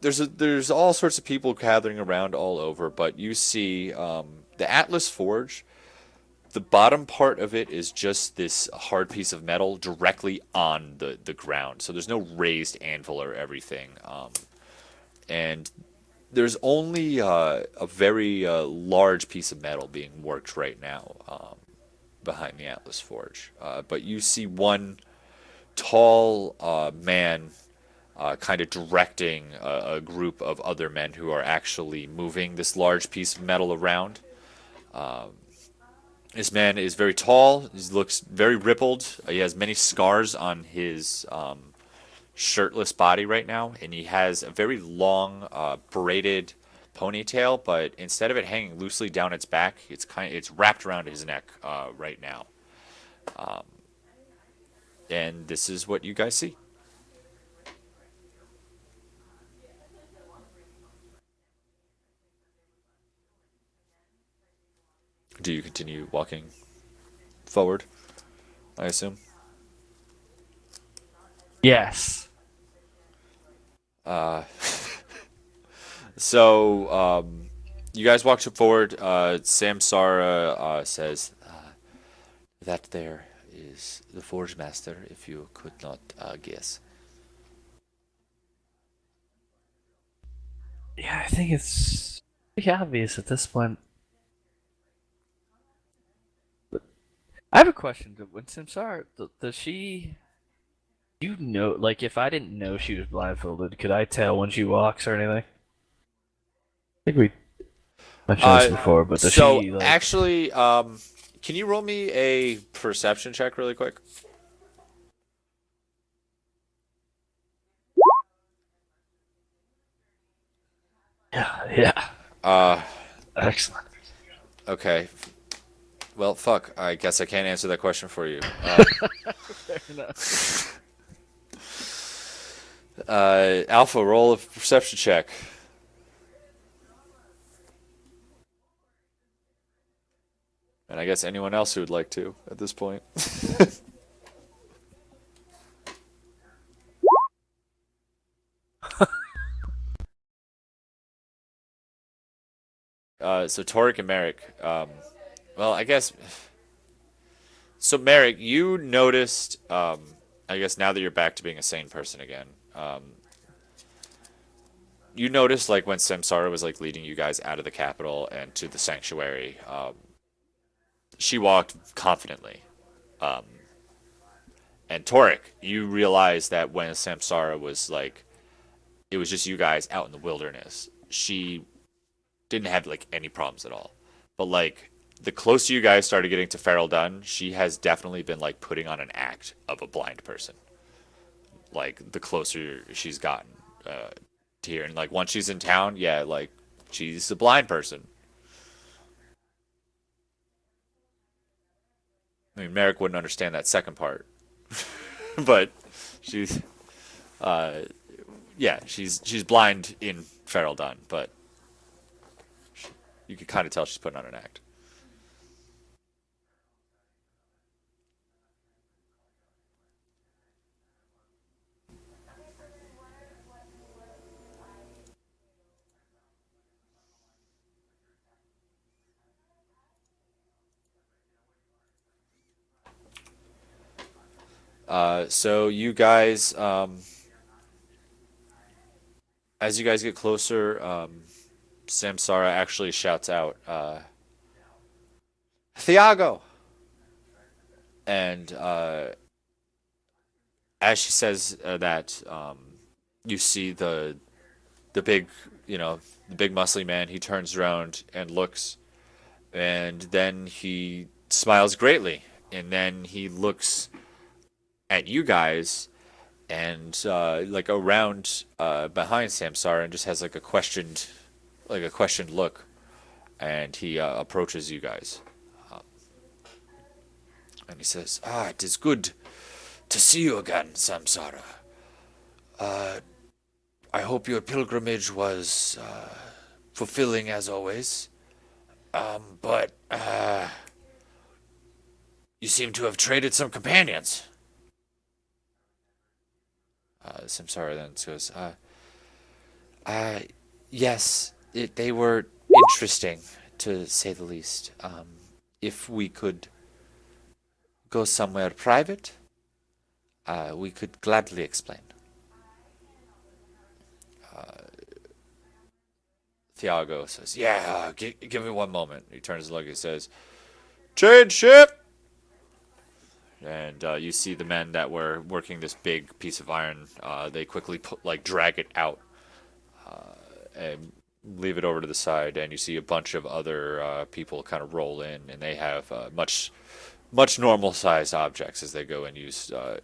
Speaker 1: There's all sorts of people gathering around all over, but you see the Atlas Forge. The bottom part of it is just this hard piece of metal directly on the ground, so there's no raised anvil or everything. And there's only a very large piece of metal being worked right now behind the Atlas Forge. But you see one tall man kind of directing a group of other men who are actually moving this large piece of metal around. This man is very tall. He looks very rippled. He has many scars on his shirtless body right now, and he has a very long braided ponytail. But instead of it hanging loosely down its back, it's wrapped around his neck right now. And this is what you guys see. Do you continue walking forward? I assume.
Speaker 2: Yes.
Speaker 1: So you guys walk forward. Samsara says that there is the Forge Master. If you could not guess.
Speaker 2: Yeah, I think it's pretty obvious at this point. But I have a question. When Samsara, does she? You know, like if I didn't know she was blindfolded, could I tell when she walks or anything? I think we mentioned this before, but does
Speaker 1: So
Speaker 2: she like?
Speaker 1: actually, can you roll me a perception check really quick?
Speaker 2: Yeah, yeah.
Speaker 1: Uh,
Speaker 2: Excellent.
Speaker 1: okay. Well, fuck. I guess I can't answer that question for you.
Speaker 2: Fair enough.
Speaker 1: Alpha, roll a perception check. And I guess anyone else who would like to at this point. So Torek and Merrick. Well, I guess. So Merrick, you noticed. I guess now that you're back to being a sane person again, you noticed like when Samsara was like leading you guys out of the capital and to the sanctuary. She walked confidently. And Torek, you realized that when Samsara was like, it was just you guys out in the wilderness. She didn't have like any problems at all. But like the closer you guys started getting to Fe'ral Dunn, she has definitely been like putting on an act of a blind person. Like the closer she's gotten to here, and like once she's in town, yeah, like she's a blind person. I mean, Merrick wouldn't understand that second part, but she's, uh, yeah, she's blind in Feral Dunn, but you can kind of tell she's putting on an act. So you guys, as you guys get closer, Samsara actually shouts out, "Thiago!" And as she says that, you see the big, the big muscly man. He turns around and looks, and then he smiles greatly, and then he looks at you guys and like around behind Samsara and just has like a questioned look, and he approaches you guys, and he says, "Ah, it is good to see you again, Samsara. I hope your pilgrimage was fulfilling as always. But you seem to have traded some companions." Samsara then goes, uh, yes, they were interesting, to say the least. If we could go somewhere private, we could gladly explain. Thiago says, "Yeah, give me one moment." He turns to look. He says, "Change ship." and you see the men that were working this big piece of iron. They quickly drag it out and leave it over to the side, and you see a bunch of other people kind of roll in, and they have much normal sized objects as they go and use to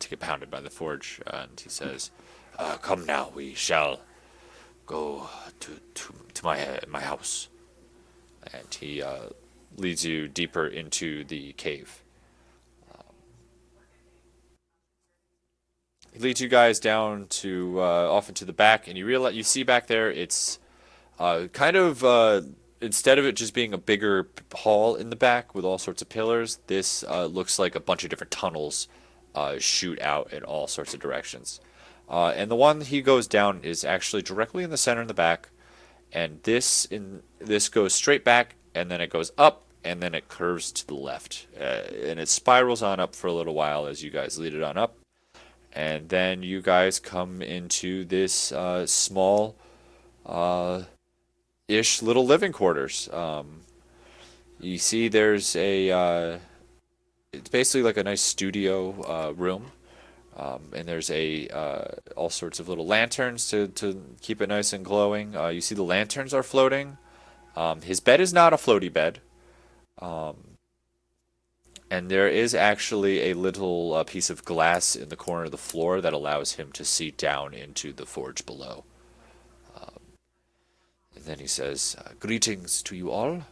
Speaker 1: get pounded by the forge. And he says, "Come now, we shall go to my house." And he leads you deeper into the cave. He leads you guys down to off into the back, and you see back there it's kind of instead of it just being a bigger hall in the back with all sorts of pillars, this looks like a bunch of different tunnels shoot out in all sorts of directions. And the one he goes down is actually directly in the center in the back, and this goes straight back, and then it goes up, and then it curves to the left, and it spirals on up for a little while as you guys lead it on up, and then you guys come into this small ish little living quarters. You see there's it's basically like a nice studio room. And there's all sorts of little lanterns to keep it nice and glowing. You see the lanterns are floating. His bed is not a floaty bed. And there is actually a little piece of glass in the corner of the floor that allows him to see down into the forge below. And then he says, "Greetings to you all.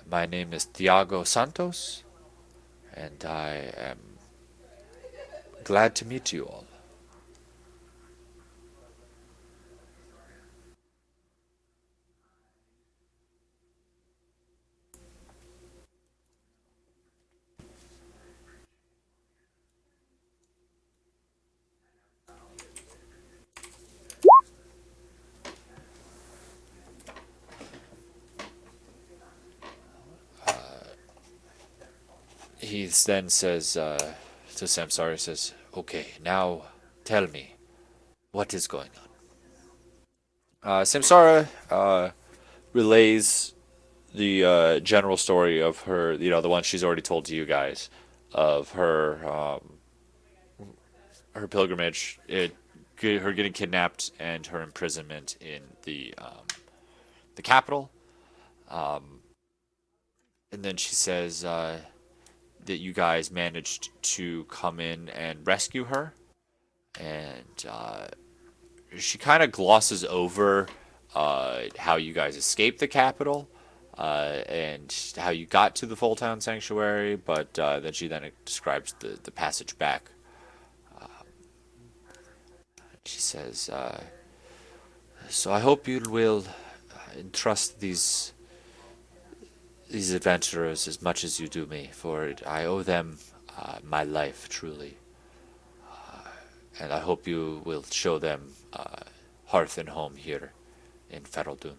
Speaker 1: My name is Thiago Santos, and I am glad to meet you all." He then says to Samsara, he says, "Okay, now tell me, what is going on?" Samsara relays the general story of her, the one she's already told to you guys, of her pilgrimage, her getting kidnapped, and her imprisonment in the capital. And then she says that you guys managed to come in and rescue her, and she kind of glosses over how you guys escaped the capital and how you got to the Fulltown Sanctuary, but then she describes the passage back. She says, "So I hope you will entrust these adventurers as much as you do me, for I owe them my life, truly. And I hope you will show them hearth and home here in Fe'ral Dunn."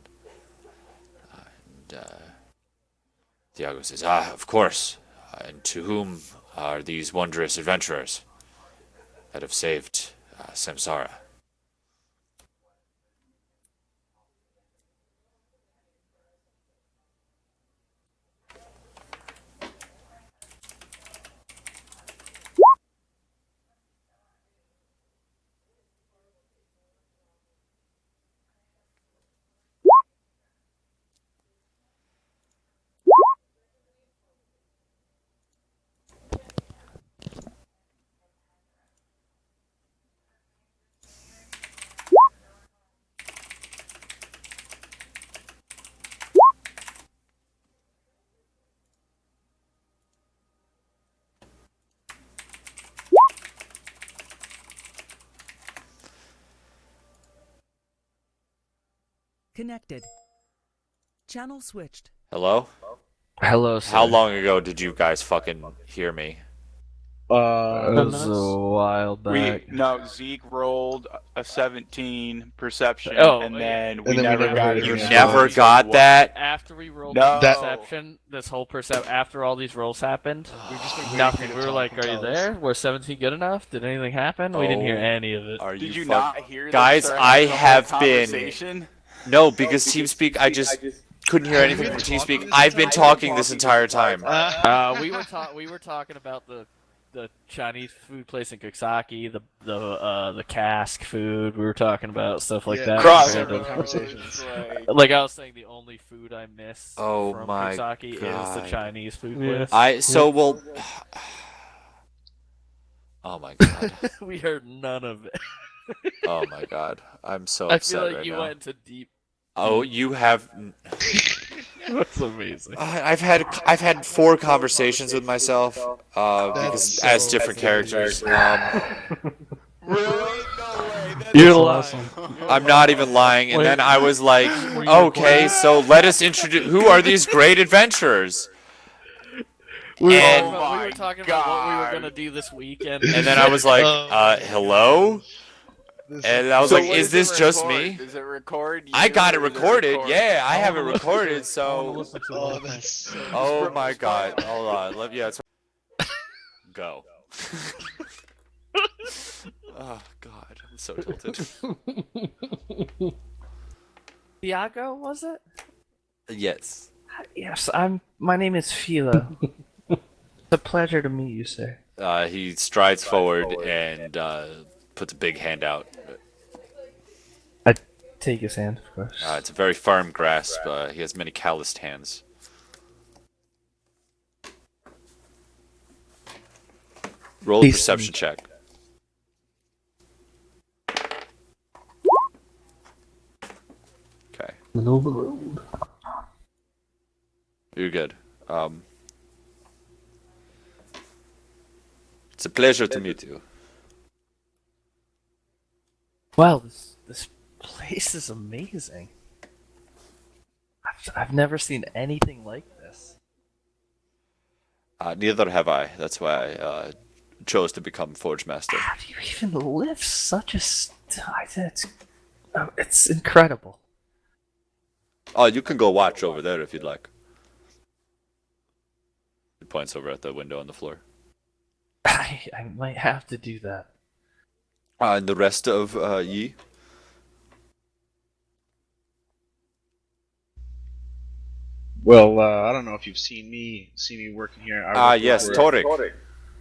Speaker 1: And Thiago says, "Of course. And to whom are these wondrous adventurers that have saved Samsara?"
Speaker 7: Connected. Channel switched.
Speaker 1: Hello?
Speaker 2: Hello, sir.
Speaker 1: How long ago did you guys fucking hear me?
Speaker 2: It was a while back.
Speaker 3: Zeke rolled a 17 perception, and then we
Speaker 5: then we
Speaker 3: never
Speaker 5: never
Speaker 3: got
Speaker 5: heard
Speaker 3: it.
Speaker 5: it
Speaker 1: You
Speaker 5: again.
Speaker 1: never got that?
Speaker 2: After we rolled
Speaker 3: No.
Speaker 2: perception, this whole after all these rolls happened,
Speaker 5: We've just been waiting for
Speaker 2: nothing.
Speaker 5: you
Speaker 2: We
Speaker 5: to
Speaker 2: were
Speaker 5: talk
Speaker 2: like,
Speaker 5: and
Speaker 2: "Are you
Speaker 5: tell us.
Speaker 2: there? Was 17 good enough? Did anything happen?" We didn't hear any of it.
Speaker 1: Are
Speaker 3: Did you
Speaker 1: fuck-
Speaker 3: not hear them
Speaker 1: Guys,
Speaker 3: start
Speaker 1: I
Speaker 3: having a whole
Speaker 1: have been...
Speaker 3: conversation?
Speaker 1: No, because TeamSpeak, I just Couldn't hear anything from TeamSpeak. I've been talking this entire time.
Speaker 2: We were talking about the Chinese food place in Koksaki, the cask food. We were talking about stuff like that.
Speaker 3: Crossroads.
Speaker 5: Conversations.
Speaker 2: Like I was saying, the only food I miss
Speaker 1: Oh
Speaker 2: from
Speaker 1: my
Speaker 2: Koksaki is the
Speaker 1: God.
Speaker 2: Chinese food
Speaker 4: Yeah.
Speaker 2: place.
Speaker 1: Well. Oh my God.
Speaker 2: We heard none of it.
Speaker 1: Oh my God. I'm so
Speaker 2: I
Speaker 1: upset
Speaker 2: feel like
Speaker 1: right
Speaker 2: you
Speaker 1: now.
Speaker 2: went into deep.
Speaker 1: Oh, you have.
Speaker 2: That's amazing.
Speaker 1: I've had 4 conversations with myself because
Speaker 5: That's
Speaker 1: as
Speaker 5: so
Speaker 1: different
Speaker 5: funny.
Speaker 1: characters.
Speaker 3: Really? No way.
Speaker 2: You're
Speaker 4: That's
Speaker 2: lying.
Speaker 4: awesome.
Speaker 1: I'm not even lying. And
Speaker 4: Wait.
Speaker 1: then I was like,
Speaker 4: Were you
Speaker 1: okay,
Speaker 4: recording?
Speaker 1: so let us introduce. Who are these great adventurers?
Speaker 2: We
Speaker 1: And-
Speaker 2: were talking about what we were gonna do this weekend.
Speaker 1: And then I was like, hello?
Speaker 5: This
Speaker 1: And I was
Speaker 3: So
Speaker 1: like,
Speaker 3: what
Speaker 1: is
Speaker 3: does it
Speaker 1: this just
Speaker 3: record?
Speaker 1: me?
Speaker 3: Does it record?
Speaker 1: I got it
Speaker 3: you, or does
Speaker 1: recorded.
Speaker 3: record-
Speaker 1: Yeah, I have it
Speaker 4: wanna listen to
Speaker 1: recorded.
Speaker 4: it. I wanna
Speaker 1: So,
Speaker 4: listen to the
Speaker 5: Oh,
Speaker 4: whole thing.
Speaker 5: that's so
Speaker 1: oh my God, hold on. Yeah, it's... go. Oh God, I'm so tilted.
Speaker 2: Tiago, was it?
Speaker 1: Yes.
Speaker 2: Yes, My name is Philo. It's a pleasure to meet you, sir.
Speaker 1: He strides forward and puts a big hand out.
Speaker 2: I take his hand, of course.
Speaker 1: It's a very firm grasp. He has many calloused hands. Roll a
Speaker 2: Please.
Speaker 1: perception check. Okay,
Speaker 4: Maneuver road.
Speaker 1: you're good. It's a pleasure to meet you.
Speaker 2: Wow, this place is amazing. I've never seen anything like this.
Speaker 1: Neither have I. That's why I chose to become Forge Master.
Speaker 2: How do you even lift such a it's incredible.
Speaker 1: Oh, you can go watch over there if you'd like. He points over at the window on the floor.
Speaker 2: I might have to do that.
Speaker 1: And the rest of ye?
Speaker 5: Well, I don't know if you've seen me working here. I work
Speaker 1: Yes,
Speaker 5: over-
Speaker 1: Torik.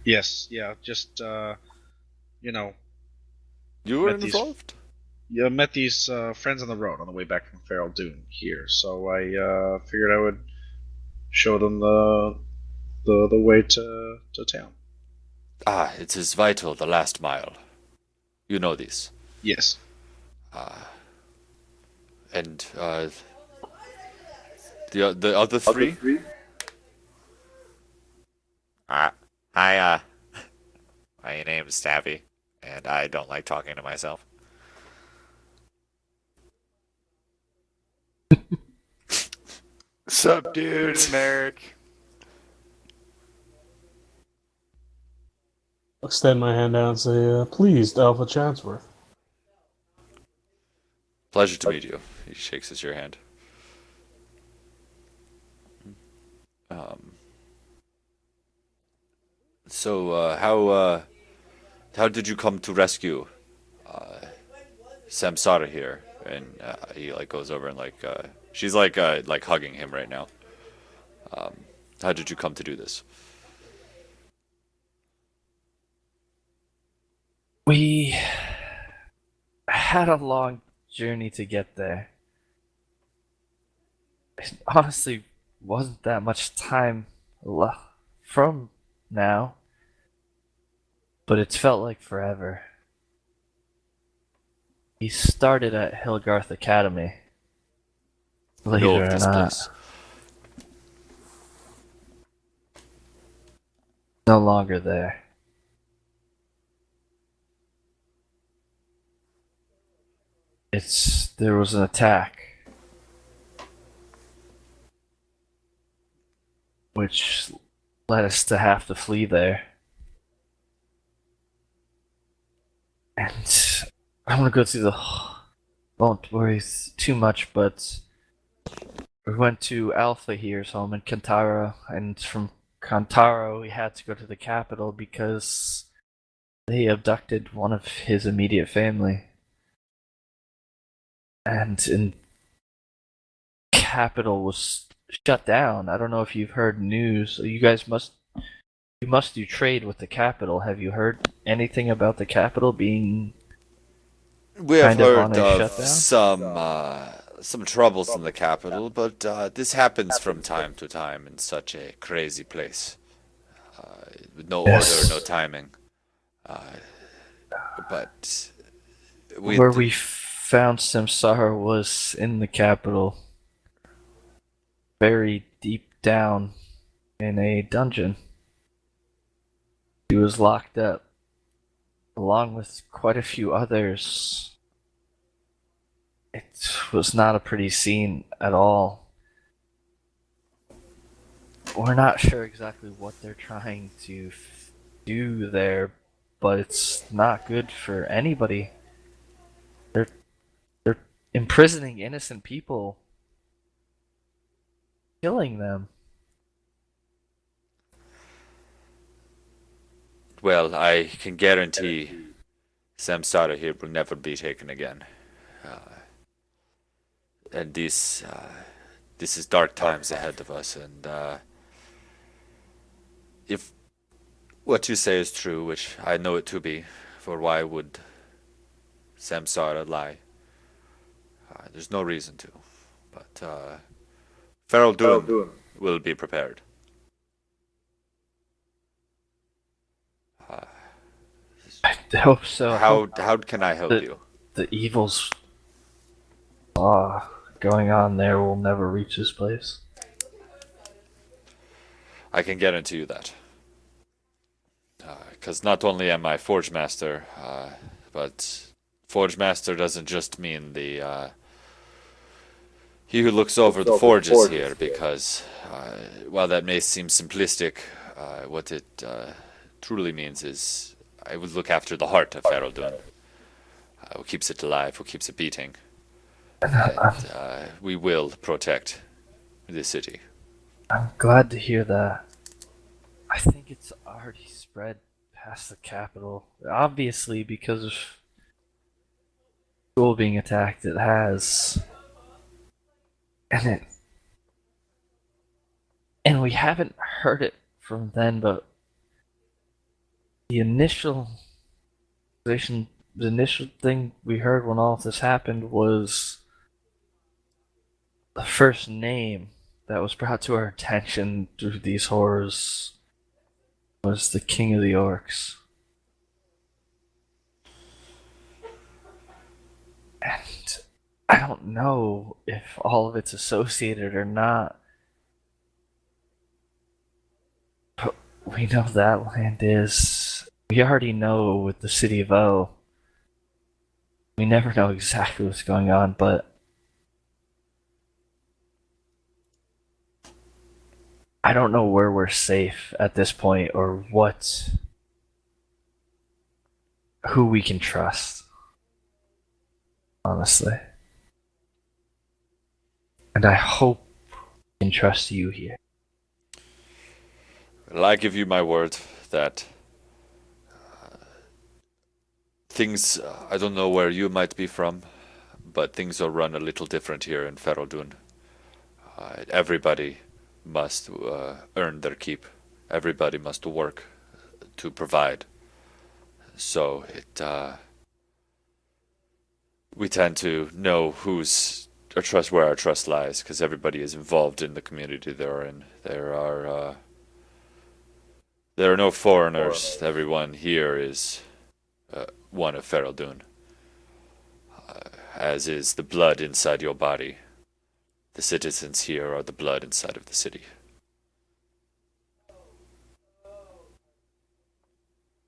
Speaker 5: Yes, yeah, just you know,
Speaker 1: You were
Speaker 5: Met these-
Speaker 1: involved?
Speaker 5: yeah, met these friends on the road on the way back from Fe'ral Dunn here, so I figured I would show them the way to town.
Speaker 1: It is vital, the last mile. You know this.
Speaker 5: Yes.
Speaker 1: And the other three?
Speaker 6: Hi, my name's Stabby, and I don't like talking to myself.
Speaker 3: Sup, dude? Merrick.
Speaker 4: Extend my hand out and say, please, Alpha Chadsworth.
Speaker 1: Pleasure to meet you. He shakes your hand. So, how did you come to rescue Samsara here? And he goes over and she's like hugging him right now. How did you come to do this?
Speaker 2: We had a long journey to get there. It honestly wasn't that much time from now, but it's felt like forever. We started at Hilgarth Academy. Believe
Speaker 1: Know
Speaker 2: it
Speaker 1: of
Speaker 2: or
Speaker 1: this
Speaker 2: not,
Speaker 1: place.
Speaker 2: no longer there. There was an attack, which led us to have to flee there. And I want to go through won't worry too much, but we went to Alpha here's home in Kantaro, and from Kantaro we had to go to the capital because they abducted one of his immediate family. And in capital was shut down. I don't know if you've heard news. You must do trade with the capital. Have you heard anything about the capital being
Speaker 1: We have
Speaker 2: kind of on
Speaker 1: heard
Speaker 2: a
Speaker 1: of
Speaker 2: shutdown?
Speaker 1: some troubles in the capital, but this happens from time to time in such a crazy place, with no order, no
Speaker 2: Yes.
Speaker 1: timing. But we
Speaker 2: Where we found Samsara was in the capital, buried deep down in a dungeon. He was locked up, along with quite a few others. It was not a pretty scene at all. We're not sure exactly what they're trying to do there, but it's not good for anybody. They're they're imprisoning innocent people, killing them.
Speaker 1: well, I can guarantee Samsara here will never be taken again. And this is dark times ahead of us, and if what you say is true, which I know it to be, for why would Samsara lie? There's no reason to. But Feral Dunn will be prepared.
Speaker 2: I hope so. I hope
Speaker 1: How can I help
Speaker 2: the
Speaker 1: you?
Speaker 2: the evils going on there will never reach this place.
Speaker 1: I can guarantee you that. Because not only am I Forge Master, but Forge Master doesn't just mean the he who looks over the forges here. Because while that may seem simplistic, what it truly means is I would look after the heart of Fe'ral Dunn, who keeps it alive, who keeps it beating, and we will protect the city.
Speaker 2: I'm glad to hear that. I think it's already spread past the capital. Obviously, because of school being attacked, it has. And we haven't heard it from then, but the initial the initial thing we heard when all of this happened was the first name that was brought to our attention through these horrors was the King of the Orcs. And I don't know if all of it's associated or not, but we know that land is. We already know with the city of O. We never know exactly what's going on, but I don't know where we're safe at this point or who we can trust. Honestly. And I hope we can trust you here.
Speaker 1: Well, I give you my word that things, I don't know where you might be from, but things are run a little different here in Fe'ral Dunn. Everybody must earn their keep. Everybody must work to provide. So we tend to know where our trust lies, because everybody is involved in the community they're in. There are no foreigners. Everyone here is one of Fe'ral Dunn, as is the blood inside your body. The citizens here are the blood inside of the city.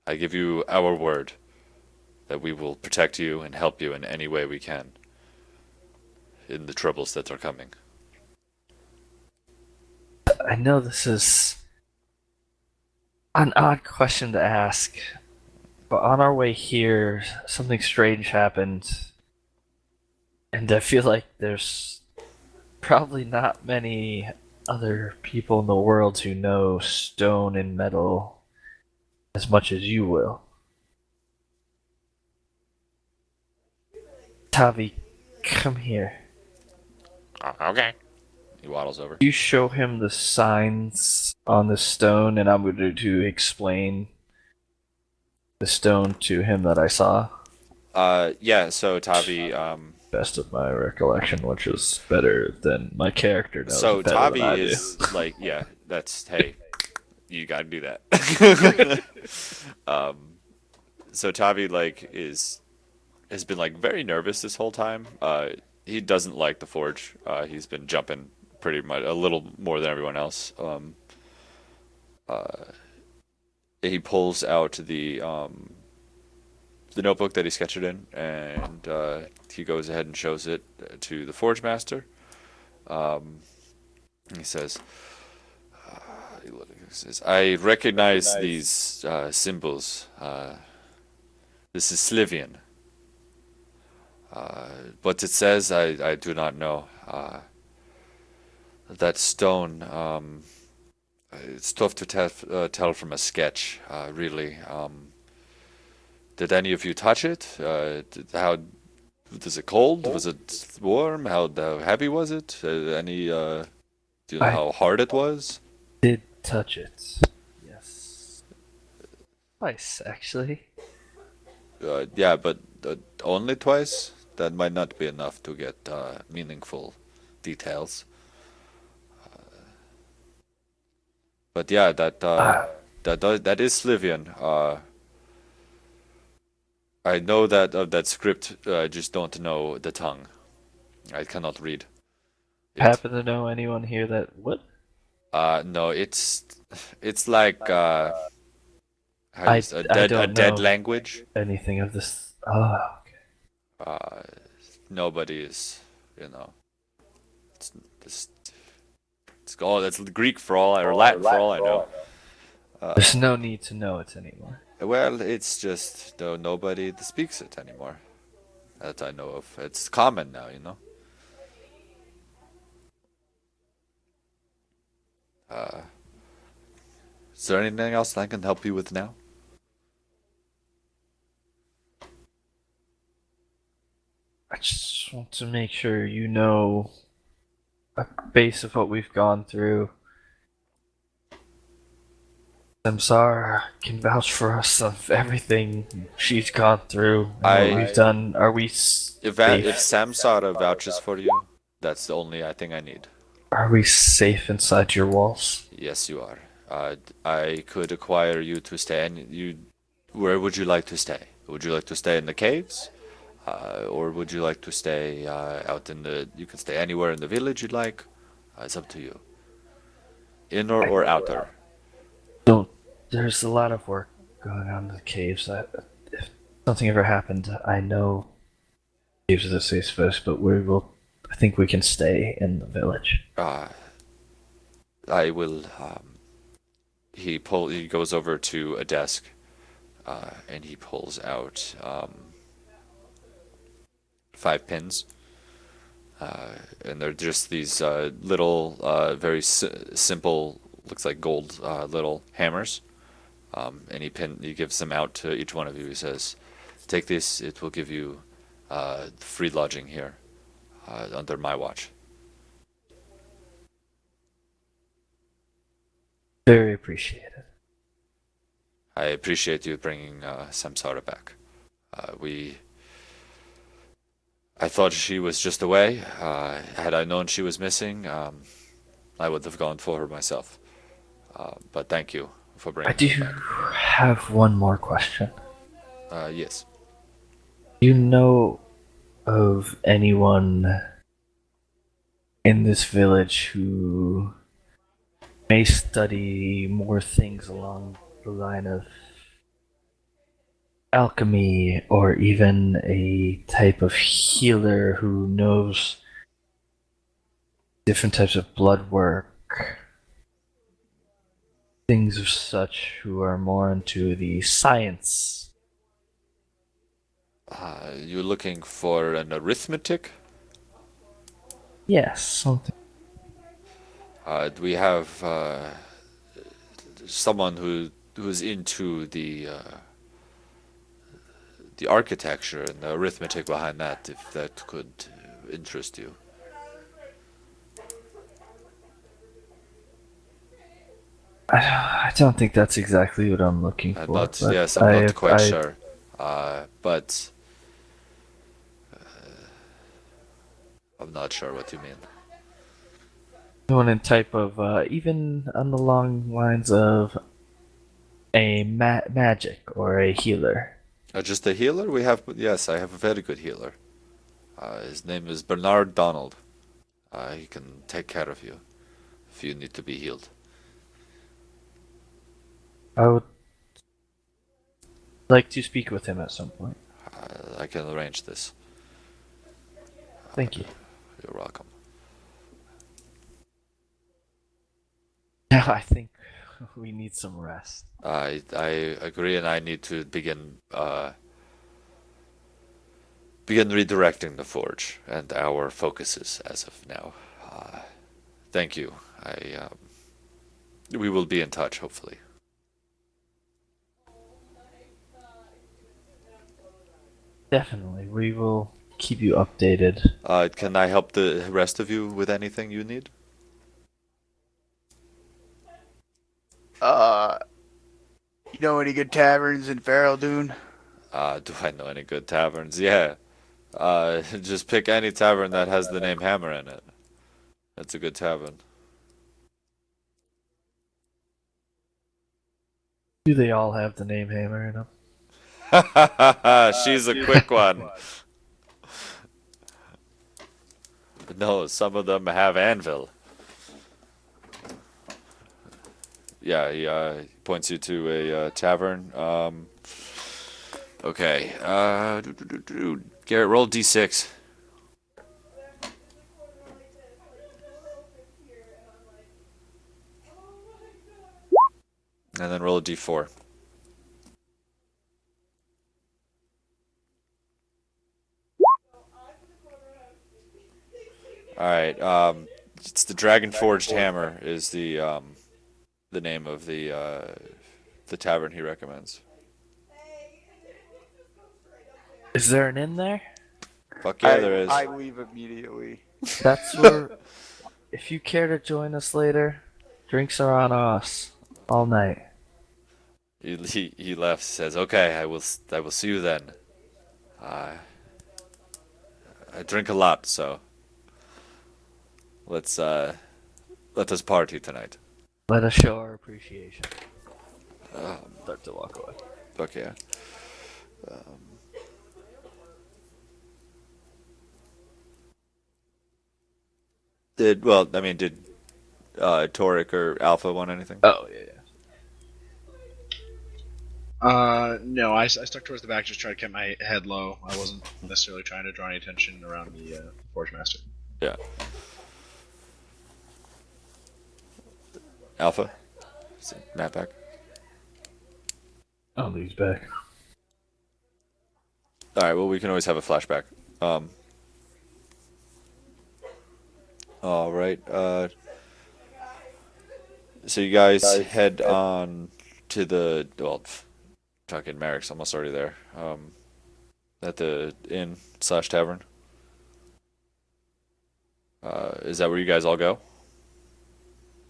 Speaker 1: I give you our word that we will protect you and help you in any way we can in the troubles that are coming.
Speaker 2: I know this is an odd question to ask, but on our way here, something strange happened. And I feel like there's probably not many other people in the world who know stone and metal as much as you will. Tavi, come here.
Speaker 6: Okay.
Speaker 1: He waddles over.
Speaker 2: You show him the signs on the stone, and I'm going to explain the stone to him that I saw.
Speaker 1: Yeah. So Tavi,
Speaker 2: Best of my recollection, which is better than my character knows
Speaker 1: so
Speaker 2: it better than
Speaker 1: Tavi
Speaker 2: I do.
Speaker 1: is like, yeah, that's hey, you got to do that. So Tavi like is has been like very nervous this whole time. He doesn't like the forge. He's been jumping pretty much a little more than everyone else. He pulls out the notebook that he sketched it in, and he goes ahead and shows it to the forge master. He says, "I recognize these symbols. This is Slivian. What it says, I do not know. That stone, it's tough to tell from a sketch, really. Did any of you touch it? How was it cold? Was it warm? How heavy was it? Do you know
Speaker 2: I
Speaker 1: how hard it was?
Speaker 2: did touch it. Yes. Twice, actually.
Speaker 1: Yeah, but only twice? That might not be enough to get meaningful details. But yeah, that is Slivian. I know that of that script. I just don't know the tongue. I cannot read it.
Speaker 2: Happen to know anyone here that would?
Speaker 1: No, it's like how do
Speaker 2: I,
Speaker 1: you say,
Speaker 2: I
Speaker 1: a
Speaker 2: don't
Speaker 1: dead
Speaker 2: know
Speaker 1: language.
Speaker 2: anything of this. Oh, okay.
Speaker 1: Uh, Nobody is, you know, it's it's, it's Greek for all or Latin for all I know.
Speaker 2: There's no need to know it anymore.
Speaker 1: Well, it's just nobody speaks it anymore that I know of. It's common now, you know. Is there anything else I can help you with now?
Speaker 2: I just want to make sure you know a base of what we've gone through. Samsara can vouch for us of everything she's gone through and what we've done. Are we
Speaker 1: If
Speaker 2: safe?
Speaker 1: Samsara vouches for you, that's the only thing I need.
Speaker 2: Are we safe inside your walls?
Speaker 1: Yes, you are. I could acquire you to stay. And you, where would you like to stay? Would you like to stay in the caves, or would you like to stay out in the? You can stay anywhere in the village you'd like. It's up to you. Inner or outer?
Speaker 2: Don't. There's a lot of work going on in the caves. If something ever happened, I know caves are the safe space, but we will. I think we can stay in the village.
Speaker 1: I will. He goes over to a desk, and he pulls out 5 pins. And they're just these little, very simple, looks like gold little hammers. And he gives them out to each one of you. He says, "Take this. It will give you free lodging here under my watch."
Speaker 2: Very appreciated.
Speaker 1: I appreciate you bringing Samsara back. I thought she was just away. Had I known she was missing, I would have gone for her myself. But thank you for
Speaker 2: I
Speaker 1: bringing
Speaker 2: do
Speaker 1: her
Speaker 2: have one more question.
Speaker 1: back. Yes.
Speaker 2: Do you know of anyone in this village who may study more things along the line of alchemy or even a type of healer who knows different types of blood work, things of such, who are more into the science?
Speaker 1: You're looking for an arithmetic?
Speaker 2: Yes, something.
Speaker 1: We have someone who's into the architecture and the arithmetic behind that, if that could interest you.
Speaker 2: I don't think that's exactly what I'm looking for.
Speaker 1: But
Speaker 2: But
Speaker 1: yes, I'm not quite
Speaker 2: I
Speaker 1: sure. But I'm not sure what you mean.
Speaker 2: Doing in type of even on the long lines of a magic or a healer.
Speaker 1: Just a healer? We have, yes, I have a very good healer. His name is Bernard Donald. He can take care of you if you need to be healed.
Speaker 2: I would like to speak with him at some point.
Speaker 1: I can arrange this.
Speaker 2: Thank you.
Speaker 1: You're welcome.
Speaker 2: Now I think we need some rest.
Speaker 1: I agree, and I need to begin redirecting the forge and our focuses as of now. Thank you. We will be in touch, hopefully.
Speaker 2: Definitely, we will keep you updated.
Speaker 1: Can I help the rest of you with anything you need?
Speaker 3: You know any good taverns in Fe'ral Dunn?
Speaker 1: Do I know any good taverns? Yeah. Just pick any tavern that has the name Hammer in it. That's a good tavern.
Speaker 2: Do they all have the name Hammer in them?
Speaker 1: She's a quick one. No, some of them have anvil. Yeah, he points you to a tavern. Okay. Garrett, roll D6. And then roll a D4. All right. It's the Dragon Forged Hammer is the name of the tavern he recommends.
Speaker 2: Is there an inn there?
Speaker 1: Fuck yeah, there is.
Speaker 3: I leave immediately.
Speaker 2: That's where. If you care to join us later, drinks are on us all night.
Speaker 1: He left. Says, "Okay, I will see you then." I drink a lot, so let's let us party tonight.
Speaker 2: Let us show our appreciation. Start to walk away.
Speaker 1: Fuck yeah. Did Toric or Alpha want anything?
Speaker 2: Oh yeah.
Speaker 5: No, I stuck towards the back, just tried to keep my head low. I wasn't necessarily trying to draw any attention around the Forge Master.
Speaker 1: Yeah. Alpha? Is it Matt back?
Speaker 2: Oh, he's back.
Speaker 1: Alright, well, we can always have a flashback. Alright, so you guys head on to the, well, fucking Merrick's almost already there. At the inn/tavern. Is that where you guys all go?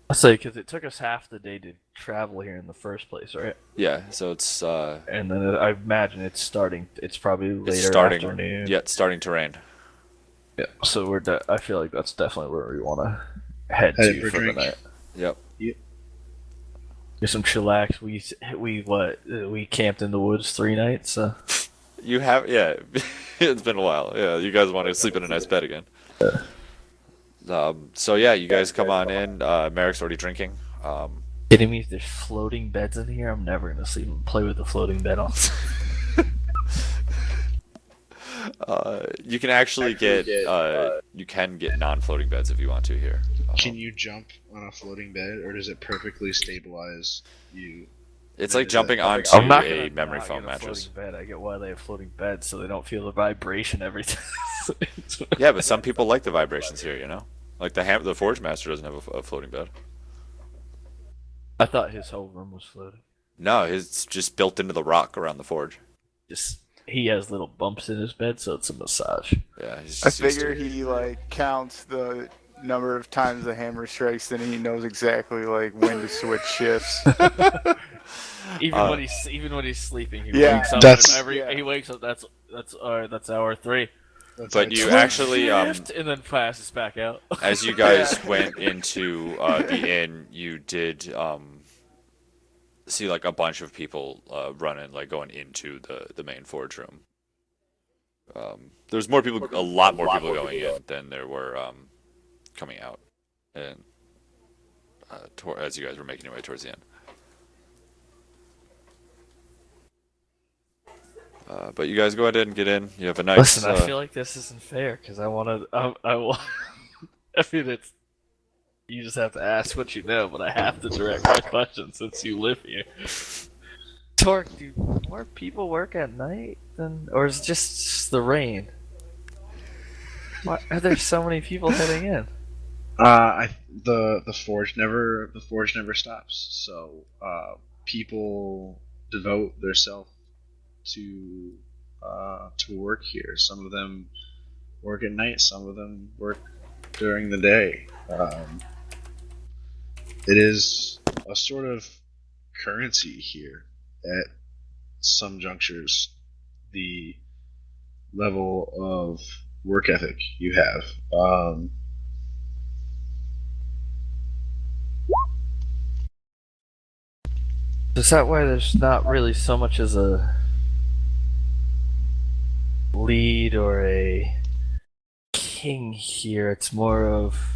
Speaker 2: I say because it took us half the day to travel here in the first place, right?
Speaker 1: Yeah, so it's
Speaker 2: And then I imagine it's starting. It's probably later
Speaker 1: it's starting.
Speaker 2: afternoon.
Speaker 1: Yeah, it's starting to rain.
Speaker 2: Yeah. So I feel like that's definitely where we want to head
Speaker 5: Head
Speaker 2: to
Speaker 5: for
Speaker 2: for the
Speaker 5: drink.
Speaker 2: night.
Speaker 1: Yep.
Speaker 2: Get some chillax. We camped in the woods 3 nights. So.
Speaker 1: You have, yeah. It's been a while. Yeah, you guys want to sleep in a nice bed again. So yeah, you guys come on in. Merrick's already drinking.
Speaker 2: Kidding me? If there's floating beds in here, I'm never gonna sleep and play with the floating bed on.
Speaker 1: You can actually get you can get non-floating beds if you want to here.
Speaker 5: Can you jump on a floating bed, or does it perfectly stabilize you?
Speaker 1: It's like jumping onto
Speaker 2: I'm not
Speaker 1: a
Speaker 2: gonna
Speaker 1: memory
Speaker 2: not
Speaker 1: foam
Speaker 2: get a
Speaker 1: mattress.
Speaker 2: floating bed. I get why they have floating beds, so they don't feel the vibration every time.
Speaker 1: Yeah, but some people like the vibrations here, you know? Like the Forge Master doesn't have a floating bed.
Speaker 2: I thought his whole room was floating.
Speaker 1: No, it's just built into the rock around the forge.
Speaker 2: Just he has little bumps in his bed, so it's a massage.
Speaker 1: Yeah, he's
Speaker 3: I
Speaker 1: just used to
Speaker 3: figure
Speaker 1: it.
Speaker 3: he like counts the number of times the hammer strikes, then he knows exactly like when to switch shifts.
Speaker 2: Even when he's sleeping, he
Speaker 3: Yeah.
Speaker 2: wakes up.
Speaker 5: That's-
Speaker 2: He wakes up. That's hour 3.
Speaker 5: That's
Speaker 1: But
Speaker 5: it.
Speaker 1: you actually,
Speaker 2: Shift, and then passes back out.
Speaker 1: as you guys went into the inn, you did see like a bunch of people running, like going into the main forge room. There's more people, a lot more people going in than there were coming out, and as you guys were making your way towards the end. But you guys go ahead and get in. You have a nice.
Speaker 2: Listen, I feel like this isn't fair because I want to. I want. I mean, it's. You just have to ask what you know, but I have to direct my question since you live here. Torque, do more people work at night or is it just the rain? Why are there so many people heading in?
Speaker 5: The forge never stops. So people devote themselves to work here. Some of them work at night. Some of them work during the day. It is a sort of currency here at some junctures. The level of work ethic you have.
Speaker 2: Is that why there's not really so much as a lead or a king here? It's more of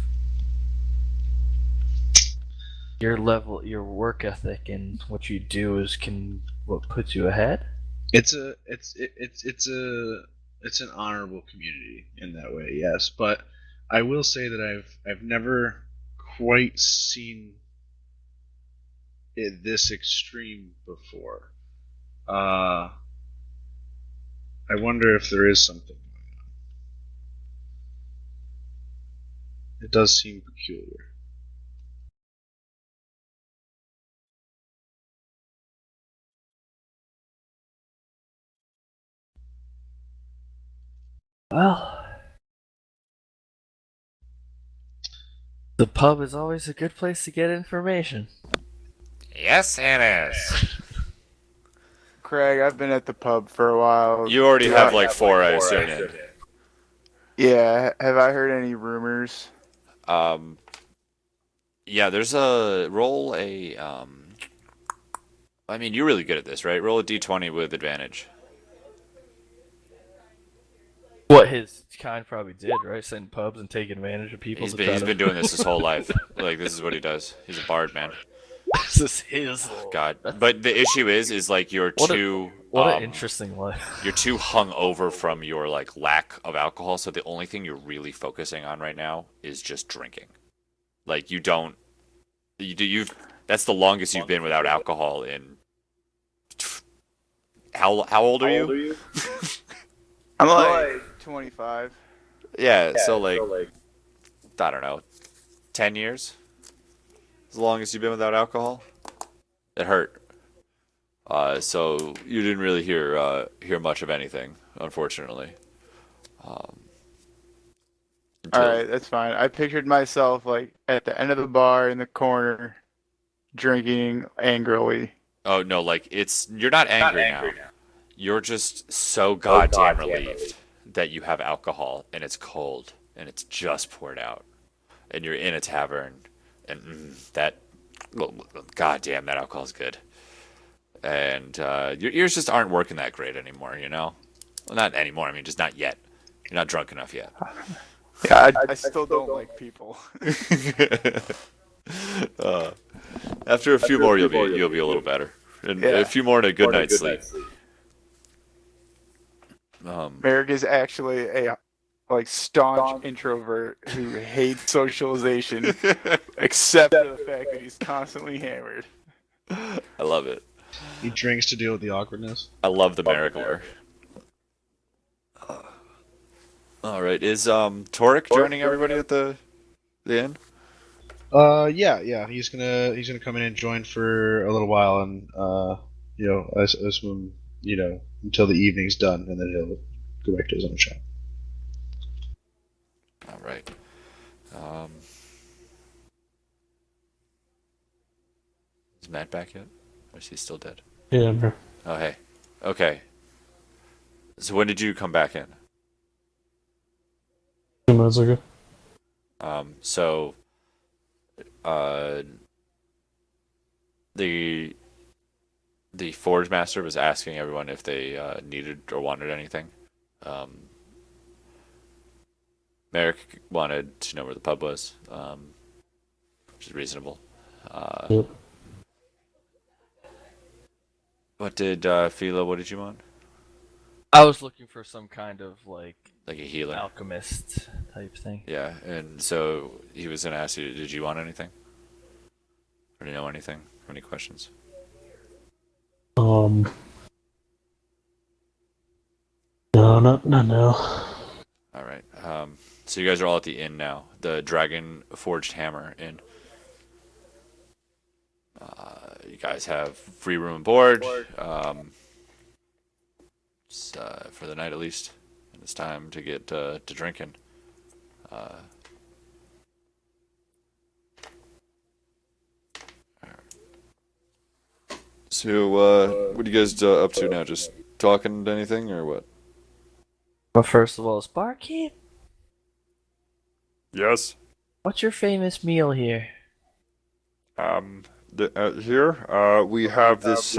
Speaker 2: your level, your work ethic, and what you do is what puts you ahead.
Speaker 5: It's an honorable community in that way, yes. But I will say that I've never quite seen it this extreme before. I wonder if there is something going on. It does seem peculiar.
Speaker 2: Well, the pub is always a good place to get information.
Speaker 6: Yes, it is.
Speaker 3: Craig, I've been at the pub for a while.
Speaker 1: You already have like 4, I assume. In.
Speaker 3: Yeah, have I heard any rumors?
Speaker 1: Yeah, there's a roll a. I mean, you're really good at this, right? Roll a d20 with advantage.
Speaker 2: What his kind probably did, right? Sit in pubs and take advantage of people.
Speaker 1: He's been doing this his whole life. Like, this is what he does. He's a bard, man.
Speaker 2: This is his.
Speaker 1: God, but the issue is like you're too.
Speaker 2: What an interesting life.
Speaker 1: You're too hung over from your like lack of alcohol, so the only thing you're really focusing on right now is just drinking. Like you've that's the longest you've been without alcohol in. How old are you?
Speaker 3: I'm like 25.
Speaker 1: Yeah, so like I don't know, 10 years. As long as you've been without alcohol, it hurt. So you didn't really hear much of anything, unfortunately.
Speaker 3: All right, that's fine. I pictured myself like at the end of the bar in the corner, drinking angrily.
Speaker 1: Oh no, like you're not angry now. You're just so goddamn relieved that you have alcohol and it's cold and it's just poured out, and you're in a tavern, and goddamn, that alcohol's good. And your ears just aren't working that great anymore, you know? Well, not anymore. I mean, just not yet. You're not drunk enough yet.
Speaker 3: Yeah, I still don't like people.
Speaker 1: After a few more, you'll be a little better, and a few more and a good night's sleep.
Speaker 3: Merrick is actually a like staunch introvert who hates socialization, except for the fact that he's constantly hammered.
Speaker 1: I love it.
Speaker 5: He drinks to deal with the awkwardness.
Speaker 1: I love the Merrickler. All right, is Torek joining everybody at the inn?
Speaker 5: Yeah. He's gonna come in and join for a little while, and I assume until the evening's done, and then he'll go back to his own shop.
Speaker 1: All right. Um, is Matt back yet? Or is he still dead?
Speaker 4: Yeah, bro.
Speaker 1: Oh, hey. Okay. So when did you come back in?
Speaker 4: 2 minutes ago.
Speaker 1: So, uh, the Forge Master was asking everyone if they needed or wanted anything. Merrick wanted to know where the pub was, which is reasonable.
Speaker 4: Yep.
Speaker 1: What did Philo? What did you want?
Speaker 2: I was looking for some kind of like
Speaker 1: Like a healer.
Speaker 2: alchemist type thing.
Speaker 1: Yeah, and so he was gonna ask you, did you want anything? Or do you know anything? Any questions?
Speaker 4: No, not now.
Speaker 1: All right. So you guys are all at the inn now. The Dragon Forged Hammer Inn. You guys have free room and board. For the night at least. And it's time to get to drinking. So, what are you guys up to now? Just talking to anything or what?
Speaker 2: But first of all, it's barkeep.
Speaker 8: Yes.
Speaker 2: What's your famous meal here?
Speaker 8: Here, we have this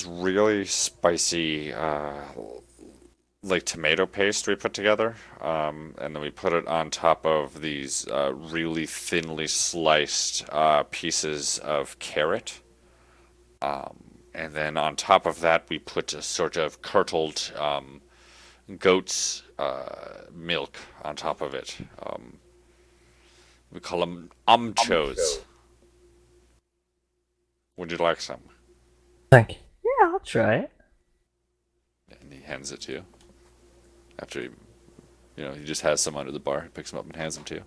Speaker 8: really spicy, like tomato paste we put together, and then we put it on top of these really thinly sliced pieces of carrot. And then on top of that, we put a sort of curdled goat's milk on top of it. We call them umchos. Would you like some?
Speaker 2: Thank you. Yeah, I'll try it.
Speaker 1: And he hands it to you. After he just has some under the bar. He picks them up and hands them to you.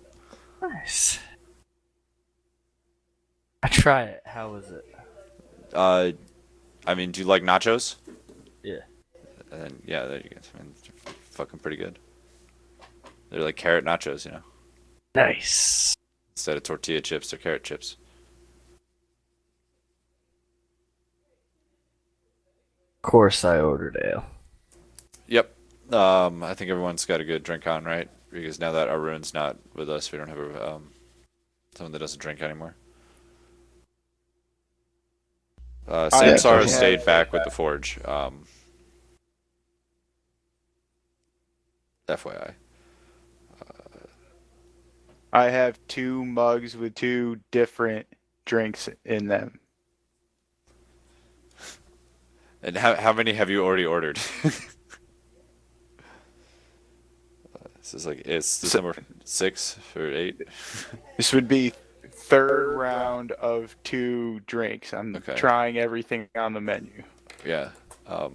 Speaker 2: Nice. I try it. How is it?
Speaker 1: I mean, do you like nachos?
Speaker 2: Yeah.
Speaker 1: And then, yeah, there you go. I mean, fucking pretty good. They're like carrot nachos,
Speaker 2: Nice.
Speaker 1: Instead of tortilla chips, they're carrot chips.
Speaker 2: Of course, I ordered ale.
Speaker 1: Yep. I think everyone's got a good drink on, right? Because now that Arun's not with us, we don't have someone that doesn't drink anymore. Samsara
Speaker 3: actually
Speaker 1: stayed
Speaker 3: have-
Speaker 1: back with the Forge. FYI.
Speaker 3: I have 2 mugs with 2 different drinks in them.
Speaker 1: And how many have you already ordered? This number 6 or 8.
Speaker 3: This would be third round of 2 drinks. I'm
Speaker 1: Okay.
Speaker 3: trying everything on the menu.
Speaker 1: Yeah. I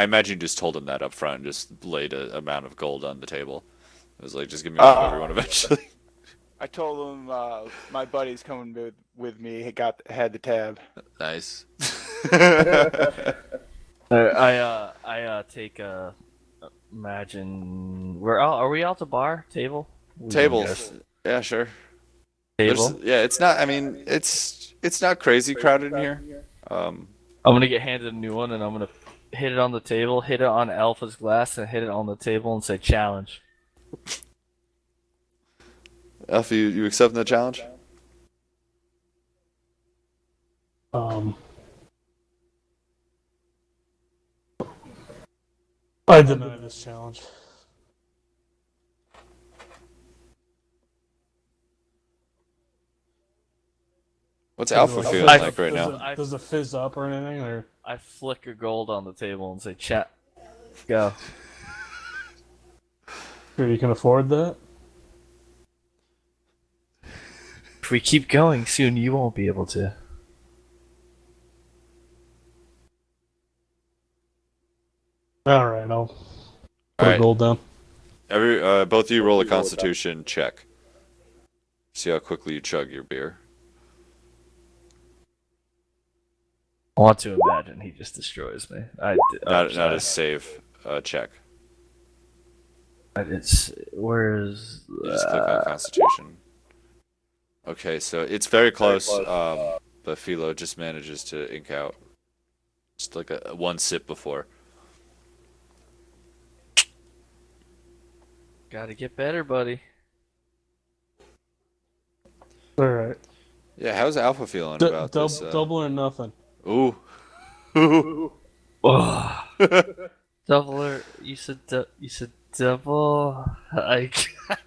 Speaker 1: imagine you just told him that up front, just laid an amount of gold on the table. It was like, just give me one of everyone eventually.
Speaker 3: I told him my buddy's coming with me. He had the tab.
Speaker 1: Nice.
Speaker 2: I take imagine are we out to bar table?
Speaker 1: Table. Yeah, sure.
Speaker 2: Table.
Speaker 1: Yeah, it's not. I mean, it's not crazy crowded in here.
Speaker 2: I'm gonna get handed a new one, and I'm gonna hit it on the table, hit it on Alpha's glass, and hit it on the table, and say challenge.
Speaker 1: Alpha, you accepting the challenge?
Speaker 4: I deny this challenge.
Speaker 1: What's Alpha
Speaker 4: Does it,
Speaker 1: feeling
Speaker 4: like,
Speaker 1: like right
Speaker 4: does
Speaker 1: now?
Speaker 4: Does it fizz up or anything? Or
Speaker 2: I flick a gold on the table and say chat. Go.
Speaker 4: sure you can afford that?
Speaker 2: If we keep going, soon you won't be able to.
Speaker 4: All right, I'll put
Speaker 1: Alright.
Speaker 4: a gold down.
Speaker 1: Both of you roll a Constitution check. See how quickly you chug your beer.
Speaker 2: I want to imagine he just destroys me.
Speaker 1: Not a save check.
Speaker 2: It's where's
Speaker 8: You just click on Constitution. Okay, so it's very close, but Philo just manages to ink out just like a one sip before.
Speaker 2: gotta get better, buddy.
Speaker 4: All right.
Speaker 8: Yeah, how's Alpha feeling about this?
Speaker 4: Double or nothing.
Speaker 8: Ooh. Ooh.
Speaker 2: Oh, double or you said double. I